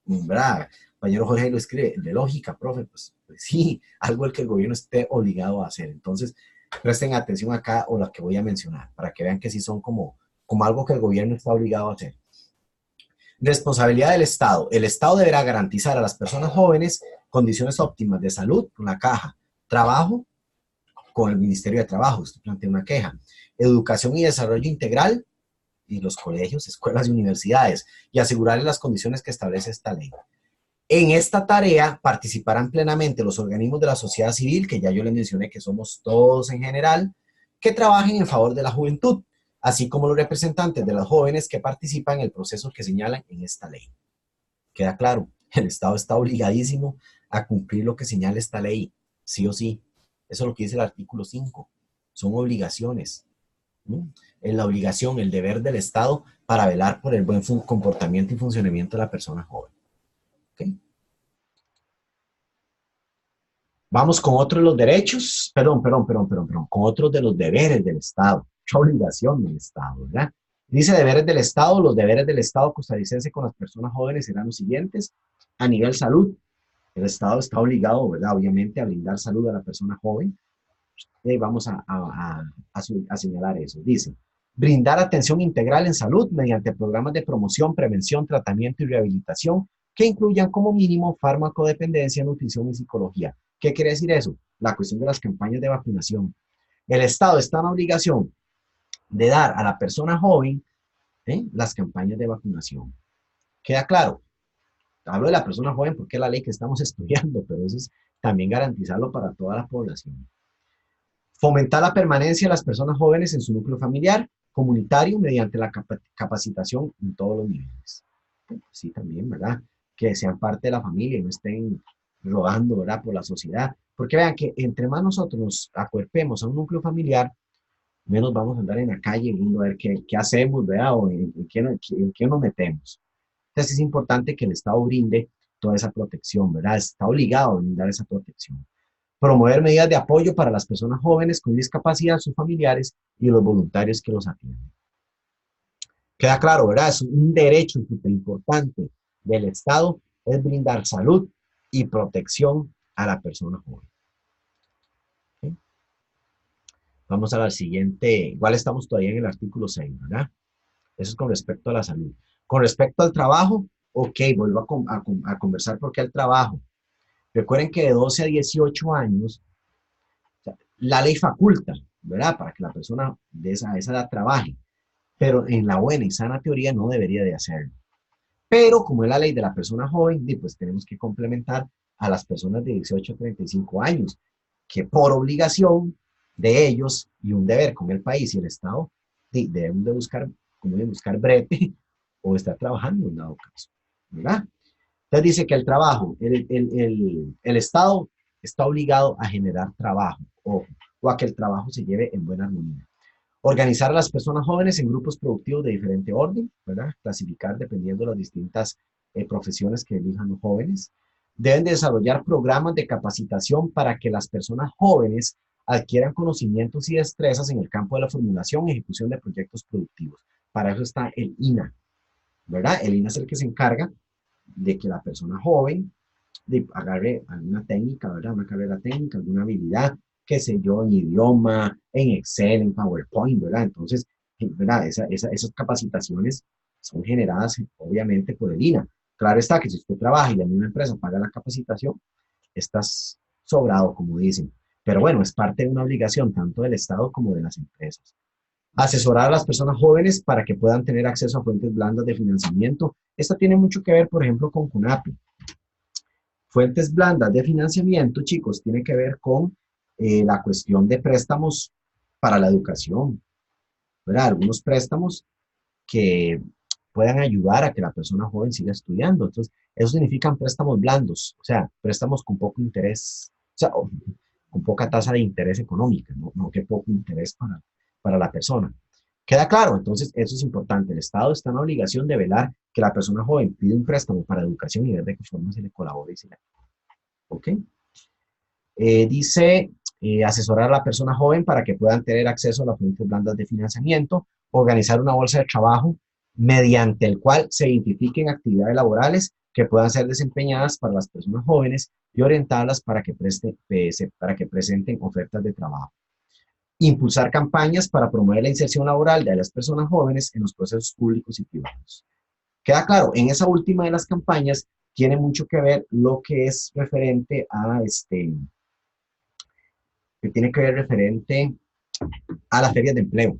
¿verdad? Compañero Jorge lo escribe, de lógica, profe, pues sí, algo el que el gobierno esté obligado a hacer. Entonces, presten atención acá o las que voy a mencionar, para que vean que sí son como algo que el gobierno está obligado a hacer. Responsabilidad del Estado. El Estado deberá garantizar a las personas jóvenes condiciones óptimas de salud con la caja, trabajo con el Ministerio de Trabajo, usted plantea una queja, educación y desarrollo integral y los colegios, escuelas y universidades, y asegurarles las condiciones que establece esta ley. En esta tarea participarán plenamente los organismos de la sociedad civil, que ya yo les mencioné que somos todos en general, que trabajen en favor de la juventud, así como los representantes de los jóvenes que participan en el proceso que señalan en esta ley. Queda claro, el Estado está obligadísimo a cumplir lo que señala esta ley, sí o sí. Eso es lo que dice el artículo 5. Son obligaciones. ¿No? Es la obligación, el deber del Estado para velar por el buen comportamiento y funcionamiento de la persona joven. ¿Okay? Vamos con otros de los derechos, con otros de los deberes del Estado, mucha obligación del Estado, ¿verdad? Dice deberes del Estado, los deberes del Estado costarricense con las personas jóvenes serán los siguientes. A nivel salud, el Estado está obligado, ¿verdad? Obviamente a brindar salud a la persona joven. Y vamos a señalar eso. Dice, brindar atención integral en salud mediante programas de promoción, prevención, tratamiento y rehabilitación que incluyan como mínimo farmacodependencia, nutrición y psicología. ¿Qué quiere decir eso? La cuestión de las campañas de vacunación. El Estado está en obligación de dar a la persona joven las campañas de vacunación. ¿Queda claro? Hablo de la persona joven porque es la ley que estamos estudiando, pero eso es también garantizarlo para toda la población. Fomentar la permanencia de las personas jóvenes en su núcleo familiar, comunitario, mediante la capacitación en todos los niveles. Sí, también, ¿verdad? Que sean parte de la familia y no estén rodando, ¿verdad? Por la sociedad. Porque vean que entre más nosotros nos acuerpemos a un núcleo familiar, menos vamos a andar en la calle viendo a ver qué hacemos, ¿verdad? O en qué nos metemos. Entonces es importante que el Estado brinde toda esa protección, ¿verdad? Está obligado a brindar esa protección. Promover medidas de apoyo para las personas jóvenes con discapacidad, sus familiares y los voluntarios que los atienden. Queda claro, ¿verdad? Es un derecho súper importante del Estado, es brindar salud y protección a la persona joven. ¿Okay? Vamos a la siguiente, igual estamos todavía en el artículo 6, ¿verdad? Eso es con respecto a la salud. Con respecto al trabajo, ok, vuelvo a conversar porque el trabajo. Recuerden que de 12 a 18 años, la ley faculta, ¿verdad? Para que la persona de esa edad trabaje, pero en la buena y sana teoría no debería de hacerlo. Pero como es la ley de la persona joven, pues tenemos que complementar a las personas de 18 a 35 años, que por obligación de ellos y un deber con el país y el Estado, deben de buscar, como de buscar brete o estar trabajando en dado caso, ¿verdad? Entonces dice que el trabajo, el Estado está obligado a generar trabajo o a que el trabajo se lleve en buena armonía. Organizar a las personas jóvenes en grupos productivos de diferente orden, ¿verdad? Clasificar dependiendo de las distintas profesiones que elijan los jóvenes. Deben de desarrollar programas de capacitación para que las personas jóvenes adquieran conocimientos y destrezas en el campo de la formulación y ejecución de proyectos productivos. Para eso está el INA, ¿verdad? El INA es el que se encarga de que la persona joven agarre alguna técnica, ¿verdad? Una carrera técnica, alguna habilidad, qué sé yo, en idioma, en Excel, en PowerPoint, ¿verdad? Entonces, ¿verdad? Esas capacitaciones son generadas obviamente por el INA. Claro está que si usted trabaja y la misma empresa paga la capacitación, estás sobrado, como dicen. Pero bueno, es parte de una obligación tanto del Estado como de las empresas. Asesorar a las personas jóvenes para que puedan tener acceso a fuentes blandas de financiamiento. Esta tiene mucho que ver, por ejemplo, con CONAPI. Fuentes blandas de financiamiento, chicos, tiene que ver con la cuestión de préstamos para la educación, ¿verdad? Algunos préstamos que puedan ayudar a que la persona joven siga estudiando. Entonces, eso significan préstamos blandos, o sea, préstamos con poco interés, o sea, con poca tasa de interés económica, no que poco interés para la persona. ¿Queda claro? Entonces, eso es importante. El Estado está en la obligación de velar que la persona joven pide un préstamo para educación y ver de qué forma se le colabora y se le... ¿Ok? Dice asesorar a la persona joven para que puedan tener acceso a las fuentes blandas de financiamiento, organizar una bolsa de trabajo mediante el cual se identifiquen actividades laborales que puedan ser desempeñadas para las personas jóvenes y orientarlas para que presenten ofertas de trabajo. Impulsar campañas para promover la inserción laboral de las personas jóvenes en los procesos públicos y privados. Queda claro, en esa última de las campañas tiene mucho que ver lo que es referente a que tiene que ver referente a las ferias de empleo,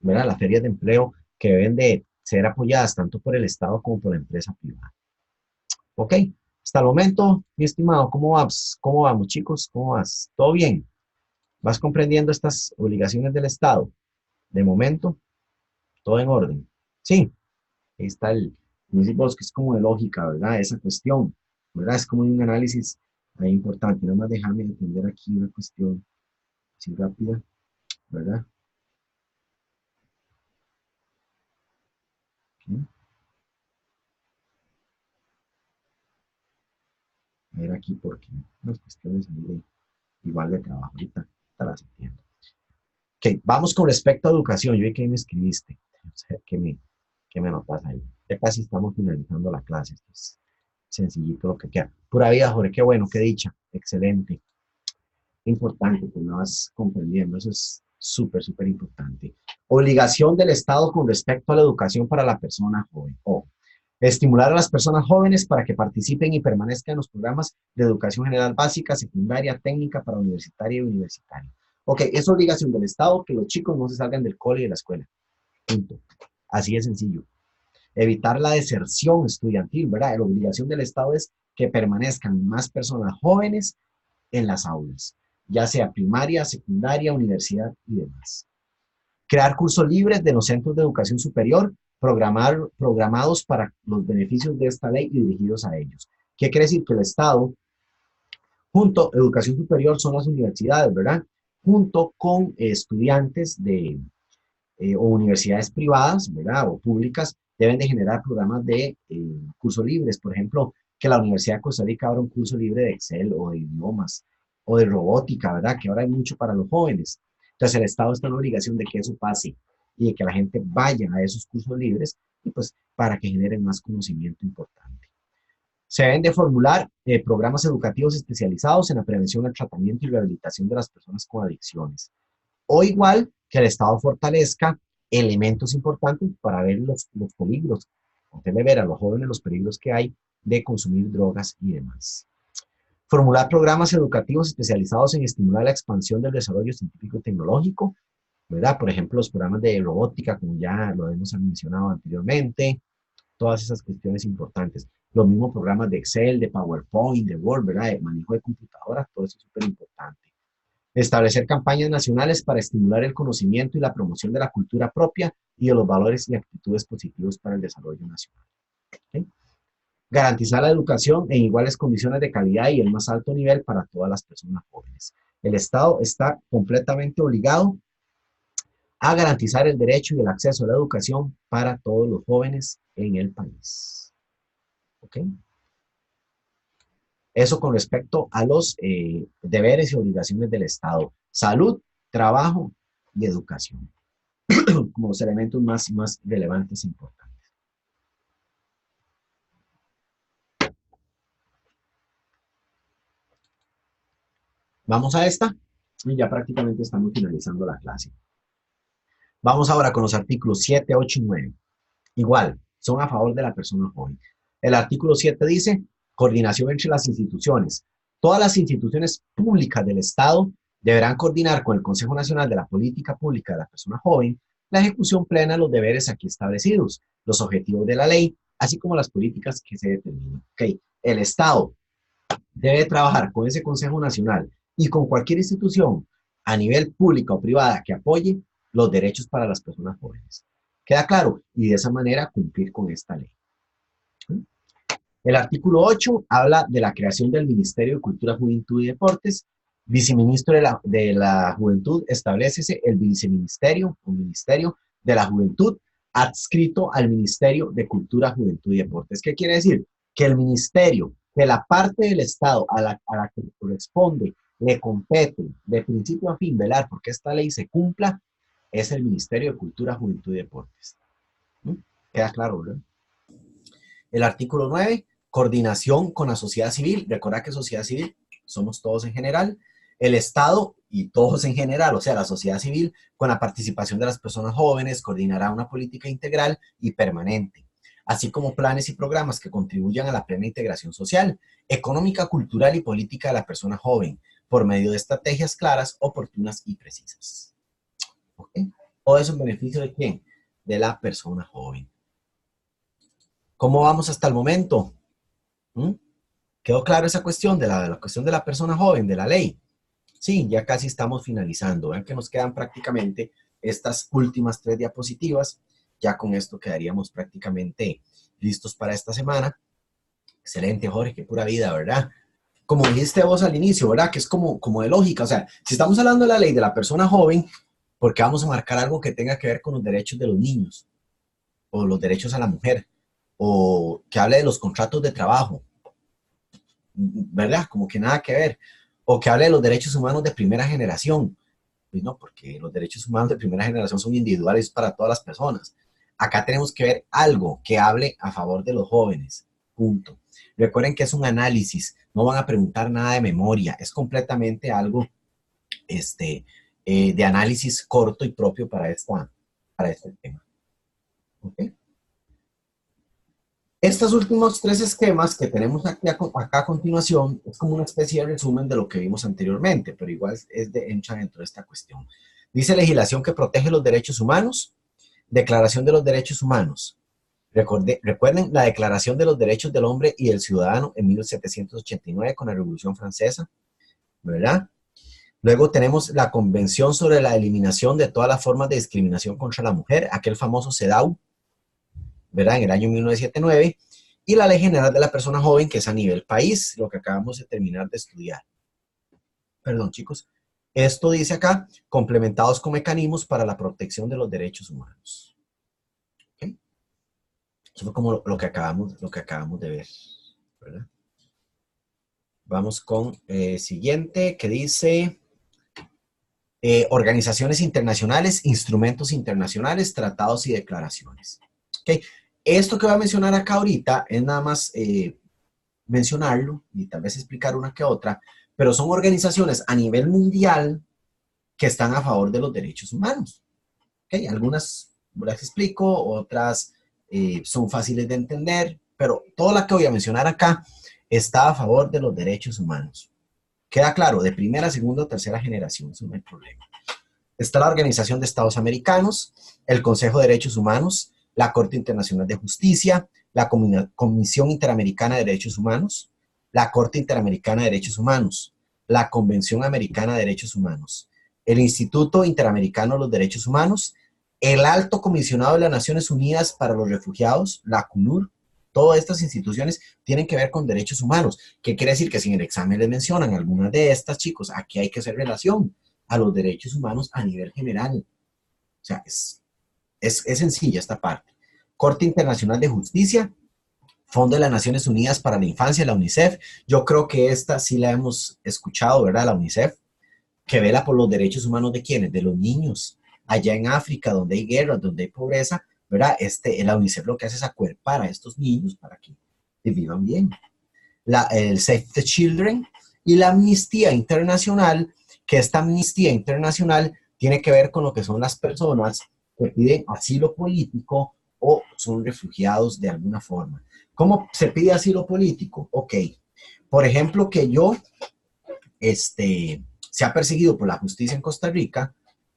¿verdad? Las ferias de empleo que deben de ser apoyadas tanto por el Estado como por la empresa privada. ¿Ok? Hasta el momento, mi estimado, ¿cómo vas? ¿Cómo vamos, chicos? ¿Cómo vas? ¿Todo bien? ¿Vas comprendiendo estas obligaciones del Estado? De momento, todo en orden. Sí, ahí está el principio que es como de lógica, ¿verdad? Esa cuestión, ¿verdad? Es como un análisis ahí importante. Nada más déjame entender aquí una cuestión así rápida, ¿verdad? ¿Okay? A ver aquí porque unas cuestiones ahí de, igual de trabajo, ahorita las entiendo. Ok, vamos con respecto a educación. Yo vi que ahí me escribiste. O sea, que me anotas ahí. Ya casi estamos finalizando la clase. Esto es sencillito lo que queda. Pura vida, Jorge, qué bueno, qué dicha. Excelente. Importante que me vas comprendiendo. Eso es súper, súper importante. Obligación del Estado con respecto a la educación para la persona joven. O estimular a las personas jóvenes para que participen y permanezcan en los programas de educación general básica, secundaria, técnica para universitaria y universitaria. Ok, es obligación del Estado que los chicos no se salgan del cole y de la escuela. Punto. Así de sencillo. Evitar la deserción estudiantil, ¿verdad? La obligación del Estado es que permanezcan más personas jóvenes en las aulas, ya sea primaria, secundaria, universidad y demás. Crear cursos libres de los centros de educación superior programados para los beneficios de esta ley y dirigidos a ellos. ¿Qué quiere decir? Que el Estado, junto, educación superior son las universidades, ¿verdad? Junto con estudiantes o universidades privadas, ¿verdad? O públicas, deben de generar programas de cursos libres. Por ejemplo, que la Universidad de Costa Rica abra un curso libre de Excel o de idiomas o de robótica, ¿verdad? Que ahora hay mucho para los jóvenes. Entonces el Estado está en la obligación de que eso pase y de que la gente vaya a esos cursos libres y pues para que generen más conocimiento importante. Se deben de formular programas educativos especializados en la prevención, el tratamiento y rehabilitación de las personas con adicciones. O igual que el Estado fortalezca elementos importantes para ver los peligros, hacerle ver a los jóvenes los peligros que hay de consumir drogas y demás. Formular programas educativos especializados en estimular la expansión del desarrollo científico y tecnológico, ¿verdad? Por ejemplo, los programas de robótica, como ya lo hemos mencionado anteriormente, todas esas cuestiones importantes. Los mismos programas de Excel, de PowerPoint, de Word, ¿verdad? De manejo de computadoras, todo eso es súper importante. Establecer campañas nacionales para estimular el conocimiento y la promoción de la cultura propia y de los valores y actitudes positivos para el desarrollo nacional. ¿Okay? Garantizar la educación en iguales condiciones de calidad y el más alto nivel para todas las personas jóvenes. El Estado está completamente obligado a garantizar el derecho y el acceso a la educación para todos los jóvenes en el país. ¿Ok? Eso con respecto a los deberes y obligaciones del Estado. Salud, trabajo y educación, como los elementos más relevantes e importantes. Vamos a esta y ya prácticamente estamos finalizando la clase. Vamos ahora con los artículos 7, 8 y 9. Igual, son a favor de la persona joven. El artículo 7 dice, coordinación entre las instituciones. Todas las instituciones públicas del Estado deberán coordinar con el Consejo Nacional de la Política Pública de la Persona Joven la ejecución plena de los deberes aquí establecidos, los objetivos de la ley, así como las políticas que se determinan. Okay. El Estado debe trabajar con ese Consejo Nacional y con cualquier institución a nivel pública o privada que apoye los derechos para las personas jóvenes. ¿Queda claro? Y de esa manera cumplir con esta ley. El artículo 8 habla de la creación del Ministerio de Cultura, Juventud y Deportes. Viceministro de la Juventud, establécese el viceministerio o Ministerio de la Juventud adscrito al Ministerio de Cultura, Juventud y Deportes. ¿Qué quiere decir? Que el ministerio, que la parte del Estado a la que le corresponde, le compete de principio a fin velar porque esta ley se cumpla, es el Ministerio de Cultura, Juventud y Deportes. ¿Mm? ¿Queda claro, verdad? El artículo 9, coordinación con la sociedad civil. Recuerda que sociedad civil somos todos en general. El Estado y todos en general, o sea, la sociedad civil, con la participación de las personas jóvenes, coordinará una política integral y permanente, así como planes y programas que contribuyan a la plena integración social, económica, cultural y política de la persona joven, por medio de estrategias claras, oportunas y precisas. ¿Okay? Todo eso en beneficio de ¿quién? De la persona joven. ¿Cómo vamos hasta el momento? ¿Mm? ¿Quedó claro esa cuestión de la cuestión de la persona joven, de la ley? Sí, ya casi estamos finalizando. Vean que nos quedan prácticamente estas últimas 3 diapositivas. Ya con esto quedaríamos prácticamente listos para esta semana. Excelente, Jorge, qué pura vida, ¿verdad? Como dijiste vos al inicio, ¿verdad? Que es como de lógica. O sea, si estamos hablando de la ley de la persona joven, ¿por qué vamos a marcar algo que tenga que ver con los derechos de los niños? O los derechos a la mujer. O que hable de los contratos de trabajo. ¿Verdad? Como que nada que ver. O que hable de los derechos humanos de primera generación. Pues no, porque los derechos humanos de primera generación son individuales para todas las personas. Acá tenemos que ver algo que hable a favor de los jóvenes. Punto. Recuerden que es un análisis, no van a preguntar nada de memoria, es completamente algo de análisis corto y propio para este tema. ¿Okay? Estos últimos 3 esquemas que tenemos acá a continuación es como una especie de resumen de lo que vimos anteriormente, pero igual entra dentro de esta cuestión. Dice legislación que protege los derechos humanos, Declaración de los Derechos Humanos. Recuerden la Declaración de los Derechos del Hombre y del Ciudadano en 1789 con la Revolución Francesa, ¿verdad? Luego tenemos la Convención sobre la Eliminación de todas las formas de discriminación contra la mujer, aquel famoso CEDAW, ¿verdad? En el año 1979, y la Ley General de la Persona Joven, que es a nivel país, lo que acabamos de terminar de estudiar. Perdón, chicos. Esto dice acá, complementados con mecanismos para la protección de los derechos humanos. ¿Okay? Eso fue como lo que acabamos de ver, ¿verdad? Vamos con siguiente, que dice organizaciones internacionales, instrumentos internacionales, tratados y declaraciones. ¿Okay? Esto que voy a mencionar acá ahorita es nada más mencionarlo y tal vez explicar una que otra, pero son organizaciones a nivel mundial que están a favor de los derechos humanos. ¿Okay? Algunas las explico, otras son fáciles de entender, pero toda la que voy a mencionar acá está a favor de los derechos humanos. Queda claro, de primera, segunda o tercera generación, eso no hay problema. Está la Organización de Estados Americanos, el Consejo de Derechos Humanos, la Corte Internacional de Justicia, la Comisión Interamericana de Derechos Humanos, la Corte Interamericana de Derechos Humanos, la Convención Americana de Derechos Humanos, el Instituto Interamericano de los Derechos Humanos, el Alto Comisionado de las Naciones Unidas para los Refugiados, la ACNUR. Todas estas instituciones tienen que ver con derechos humanos. ¿Qué quiere decir? Que si en el examen les mencionan algunas de estas, chicos, aquí hay que hacer relación a los derechos humanos a nivel general. O sea, es sencilla esta parte. Corte Internacional de Justicia, Fondo de las Naciones Unidas para la Infancia, la UNICEF. Yo creo que esta sí la hemos escuchado, ¿verdad? La UNICEF, que vela por los derechos humanos de ¿quiénes? De los niños. Allá en África, donde hay guerra, donde hay pobreza, ¿verdad? La UNICEF lo que hace es acuerpar a estos niños para que vivan bien. El Save the Children Y la amnistía internacional, que esta amnistía internacional tiene que ver con lo que son las personas que piden asilo político o son refugiados de alguna forma. ¿Cómo se pide asilo político? Ok, por ejemplo, que yo sea perseguido por la justicia en Costa Rica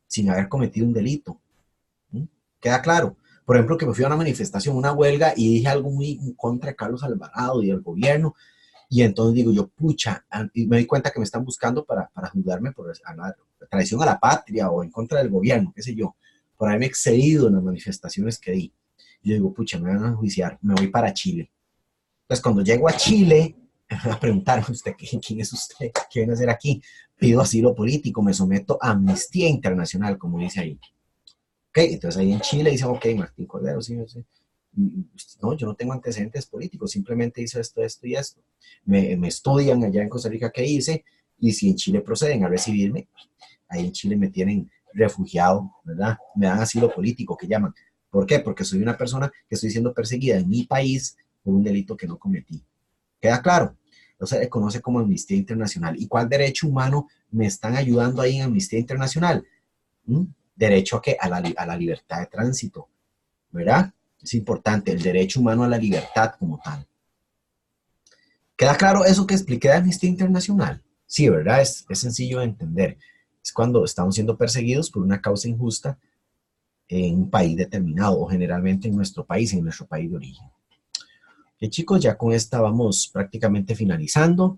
sin haber cometido un delito. ¿Mm? ¿Queda claro? Por ejemplo, que me fui a una manifestación, una huelga, y dije algo muy en contra de Carlos Alvarado y del gobierno, y entonces digo yo, pucha, y me di cuenta que me están buscando para juzgarme por la traición a la patria o en contra del gobierno, qué sé yo, por haberme excedido en las manifestaciones que di. Y yo digo, pucha, me van a enjuiciar, me voy para Chile. Entonces, cuando llego a Chile, me van a preguntar, ¿usted quién es usted? ¿Qué viene a hacer aquí? Pido asilo político, me someto a amnistía internacional, como dice ahí. Ok, entonces ahí en Chile dicen, ok, Martín Cordero, sí, no sé. No, yo no tengo antecedentes políticos, simplemente hice esto, esto y esto. Me estudian allá en Costa Rica qué hice, y si en Chile proceden a recibirme, ahí en Chile me tienen refugiado, ¿verdad? Me dan asilo político, que llaman. ¿Por qué? Porque soy una persona que estoy siendo perseguida en mi país por un delito que no cometí. ¿Queda claro? Entonces se conoce como Amnistía Internacional. ¿Y cuál derecho humano me están ayudando ahí en Amnistía Internacional? ¿Mm? Derecho a, ¿qué? A la libertad de tránsito, ¿verdad? Es importante, el derecho humano a la libertad como tal. ¿Queda claro eso que expliqué de Amnistía Internacional? Sí, ¿verdad? Es sencillo de entender. Es cuando estamos siendo perseguidos por una causa injusta en un país determinado, o generalmente en nuestro país de origen. Ok, chicos, ya con esta vamos prácticamente finalizando.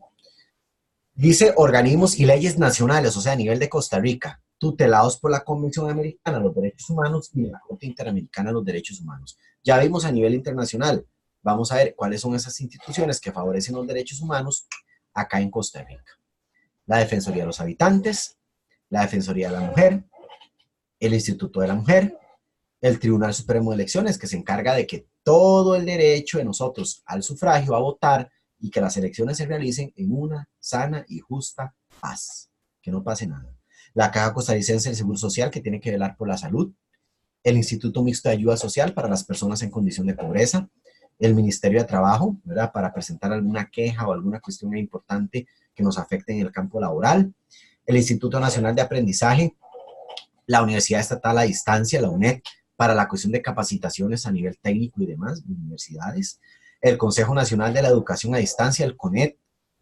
Dice organismos y leyes nacionales, o sea, a nivel de Costa Rica, tutelados por la Convención Americana de los Derechos Humanos y la Corte Interamericana de los Derechos Humanos. Ya vimos a nivel internacional. Vamos a ver cuáles son esas instituciones que favorecen los derechos humanos acá en Costa Rica. La Defensoría de los Habitantes, la Defensoría de la Mujer, el Instituto de la Mujer, el Tribunal Supremo de Elecciones, que se encarga de que todo el derecho de nosotros al sufragio, a votar, y que las elecciones se realicen en una sana y justa paz, que no pase nada. La Caja Costarricense del Seguro Social, que tiene que velar por la salud. El Instituto Mixto de Ayuda Social para las personas en condición de pobreza. El Ministerio de Trabajo, ¿verdad? Para presentar alguna queja o alguna cuestión importante que nos afecte en el campo laboral. El Instituto Nacional de Aprendizaje, la Universidad Estatal a Distancia, la UNED, para la cuestión de capacitaciones a nivel técnico y demás, universidades. El Consejo Nacional de la Educación a Distancia, el CONET.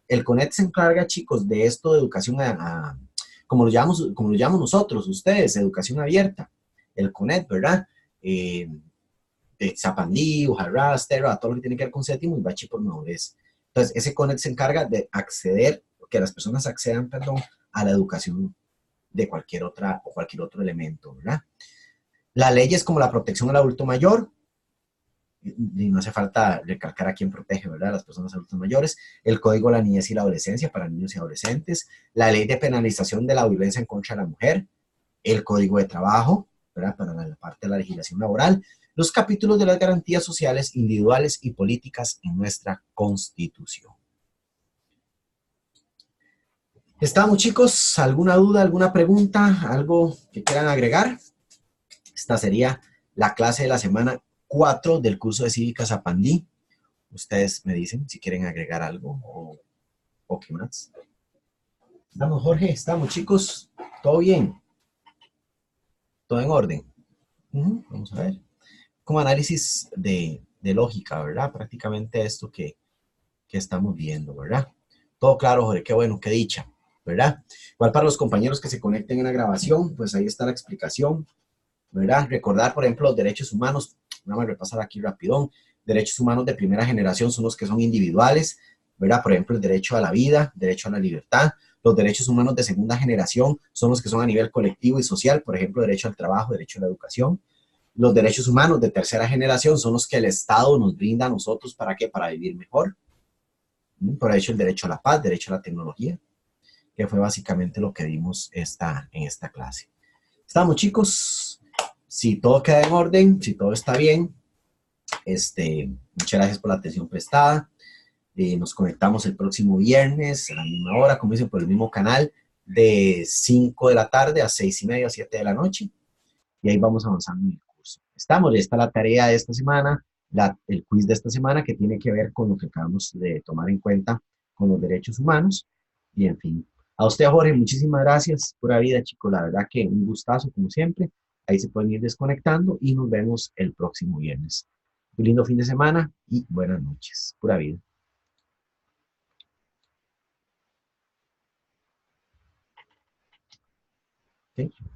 El CONET se encarga, chicos, de esto de educación como lo llamamos nosotros, ustedes, educación abierta. El CONET, ¿verdad? Zapandí, Ujarrá, Stera, todo lo que tiene que ver con séptimo y bachi por madurez. Entonces, ese CONET se encarga de acceder, que las personas accedan, perdón, a la educación de cualquier otra o cualquier otro elemento, ¿verdad? Las leyes como la protección al adulto mayor, y no hace falta recalcar a quién protege, ¿verdad? Las personas adultas mayores, el Código de la Niñez y la Adolescencia para niños y adolescentes, la ley de penalización de la violencia en contra de la mujer, el Código de Trabajo, ¿verdad? Para la parte de la legislación laboral, los capítulos de las garantías sociales individuales y políticas en nuestra Constitución. ¿Estamos, chicos? ¿Alguna duda, alguna pregunta, algo que quieran agregar? Esta sería la clase de la semana 4 del curso de Cívica Zapandí. Ustedes me dicen si quieren agregar algo o qué más. ¿Estamos, Jorge? ¿Estamos, chicos? ¿Todo bien? ¿Todo en orden? Vamos a ver. Como análisis de lógica, ¿verdad? Prácticamente esto que estamos viendo, ¿verdad? Todo claro, Jorge, qué bueno, qué dicha, ¿verdad? Igual para los compañeros que se conecten en la grabación, pues ahí está la explicación, ¿verdad? Recordar, por ejemplo, los derechos humanos, vamos a repasar aquí rapidón. Derechos humanos de primera generación son los que son individuales, ¿verdad? Por ejemplo, el derecho a la vida, derecho a la libertad. Los derechos humanos de segunda generación son los que son a nivel colectivo y social, por ejemplo, derecho al trabajo, derecho a la educación. Los derechos humanos de tercera generación son los que el Estado nos brinda a nosotros, ¿para qué? Para vivir mejor. Por eso el derecho a la paz, derecho a la tecnología, que fue básicamente lo que vimos en esta clase. ¿Estamos, chicos? Si todo queda en orden, si todo está bien, muchas gracias por la atención prestada. Nos conectamos el próximo viernes a la misma hora, como dicen, por el mismo canal, de 5 de la tarde a 6:30 o 7 de la noche. Y ahí vamos avanzando en el curso. Estamos, ya está la tarea de esta semana, el quiz de esta semana, que tiene que ver con lo que acabamos de tomar en cuenta con los derechos humanos. Y en fin. A usted, Jorge, muchísimas gracias. Pura vida, chicos. La verdad que un gustazo, como siempre. Ahí se pueden ir desconectando y nos vemos el próximo viernes. Un lindo fin de semana y buenas noches. Pura vida. ¿Ok?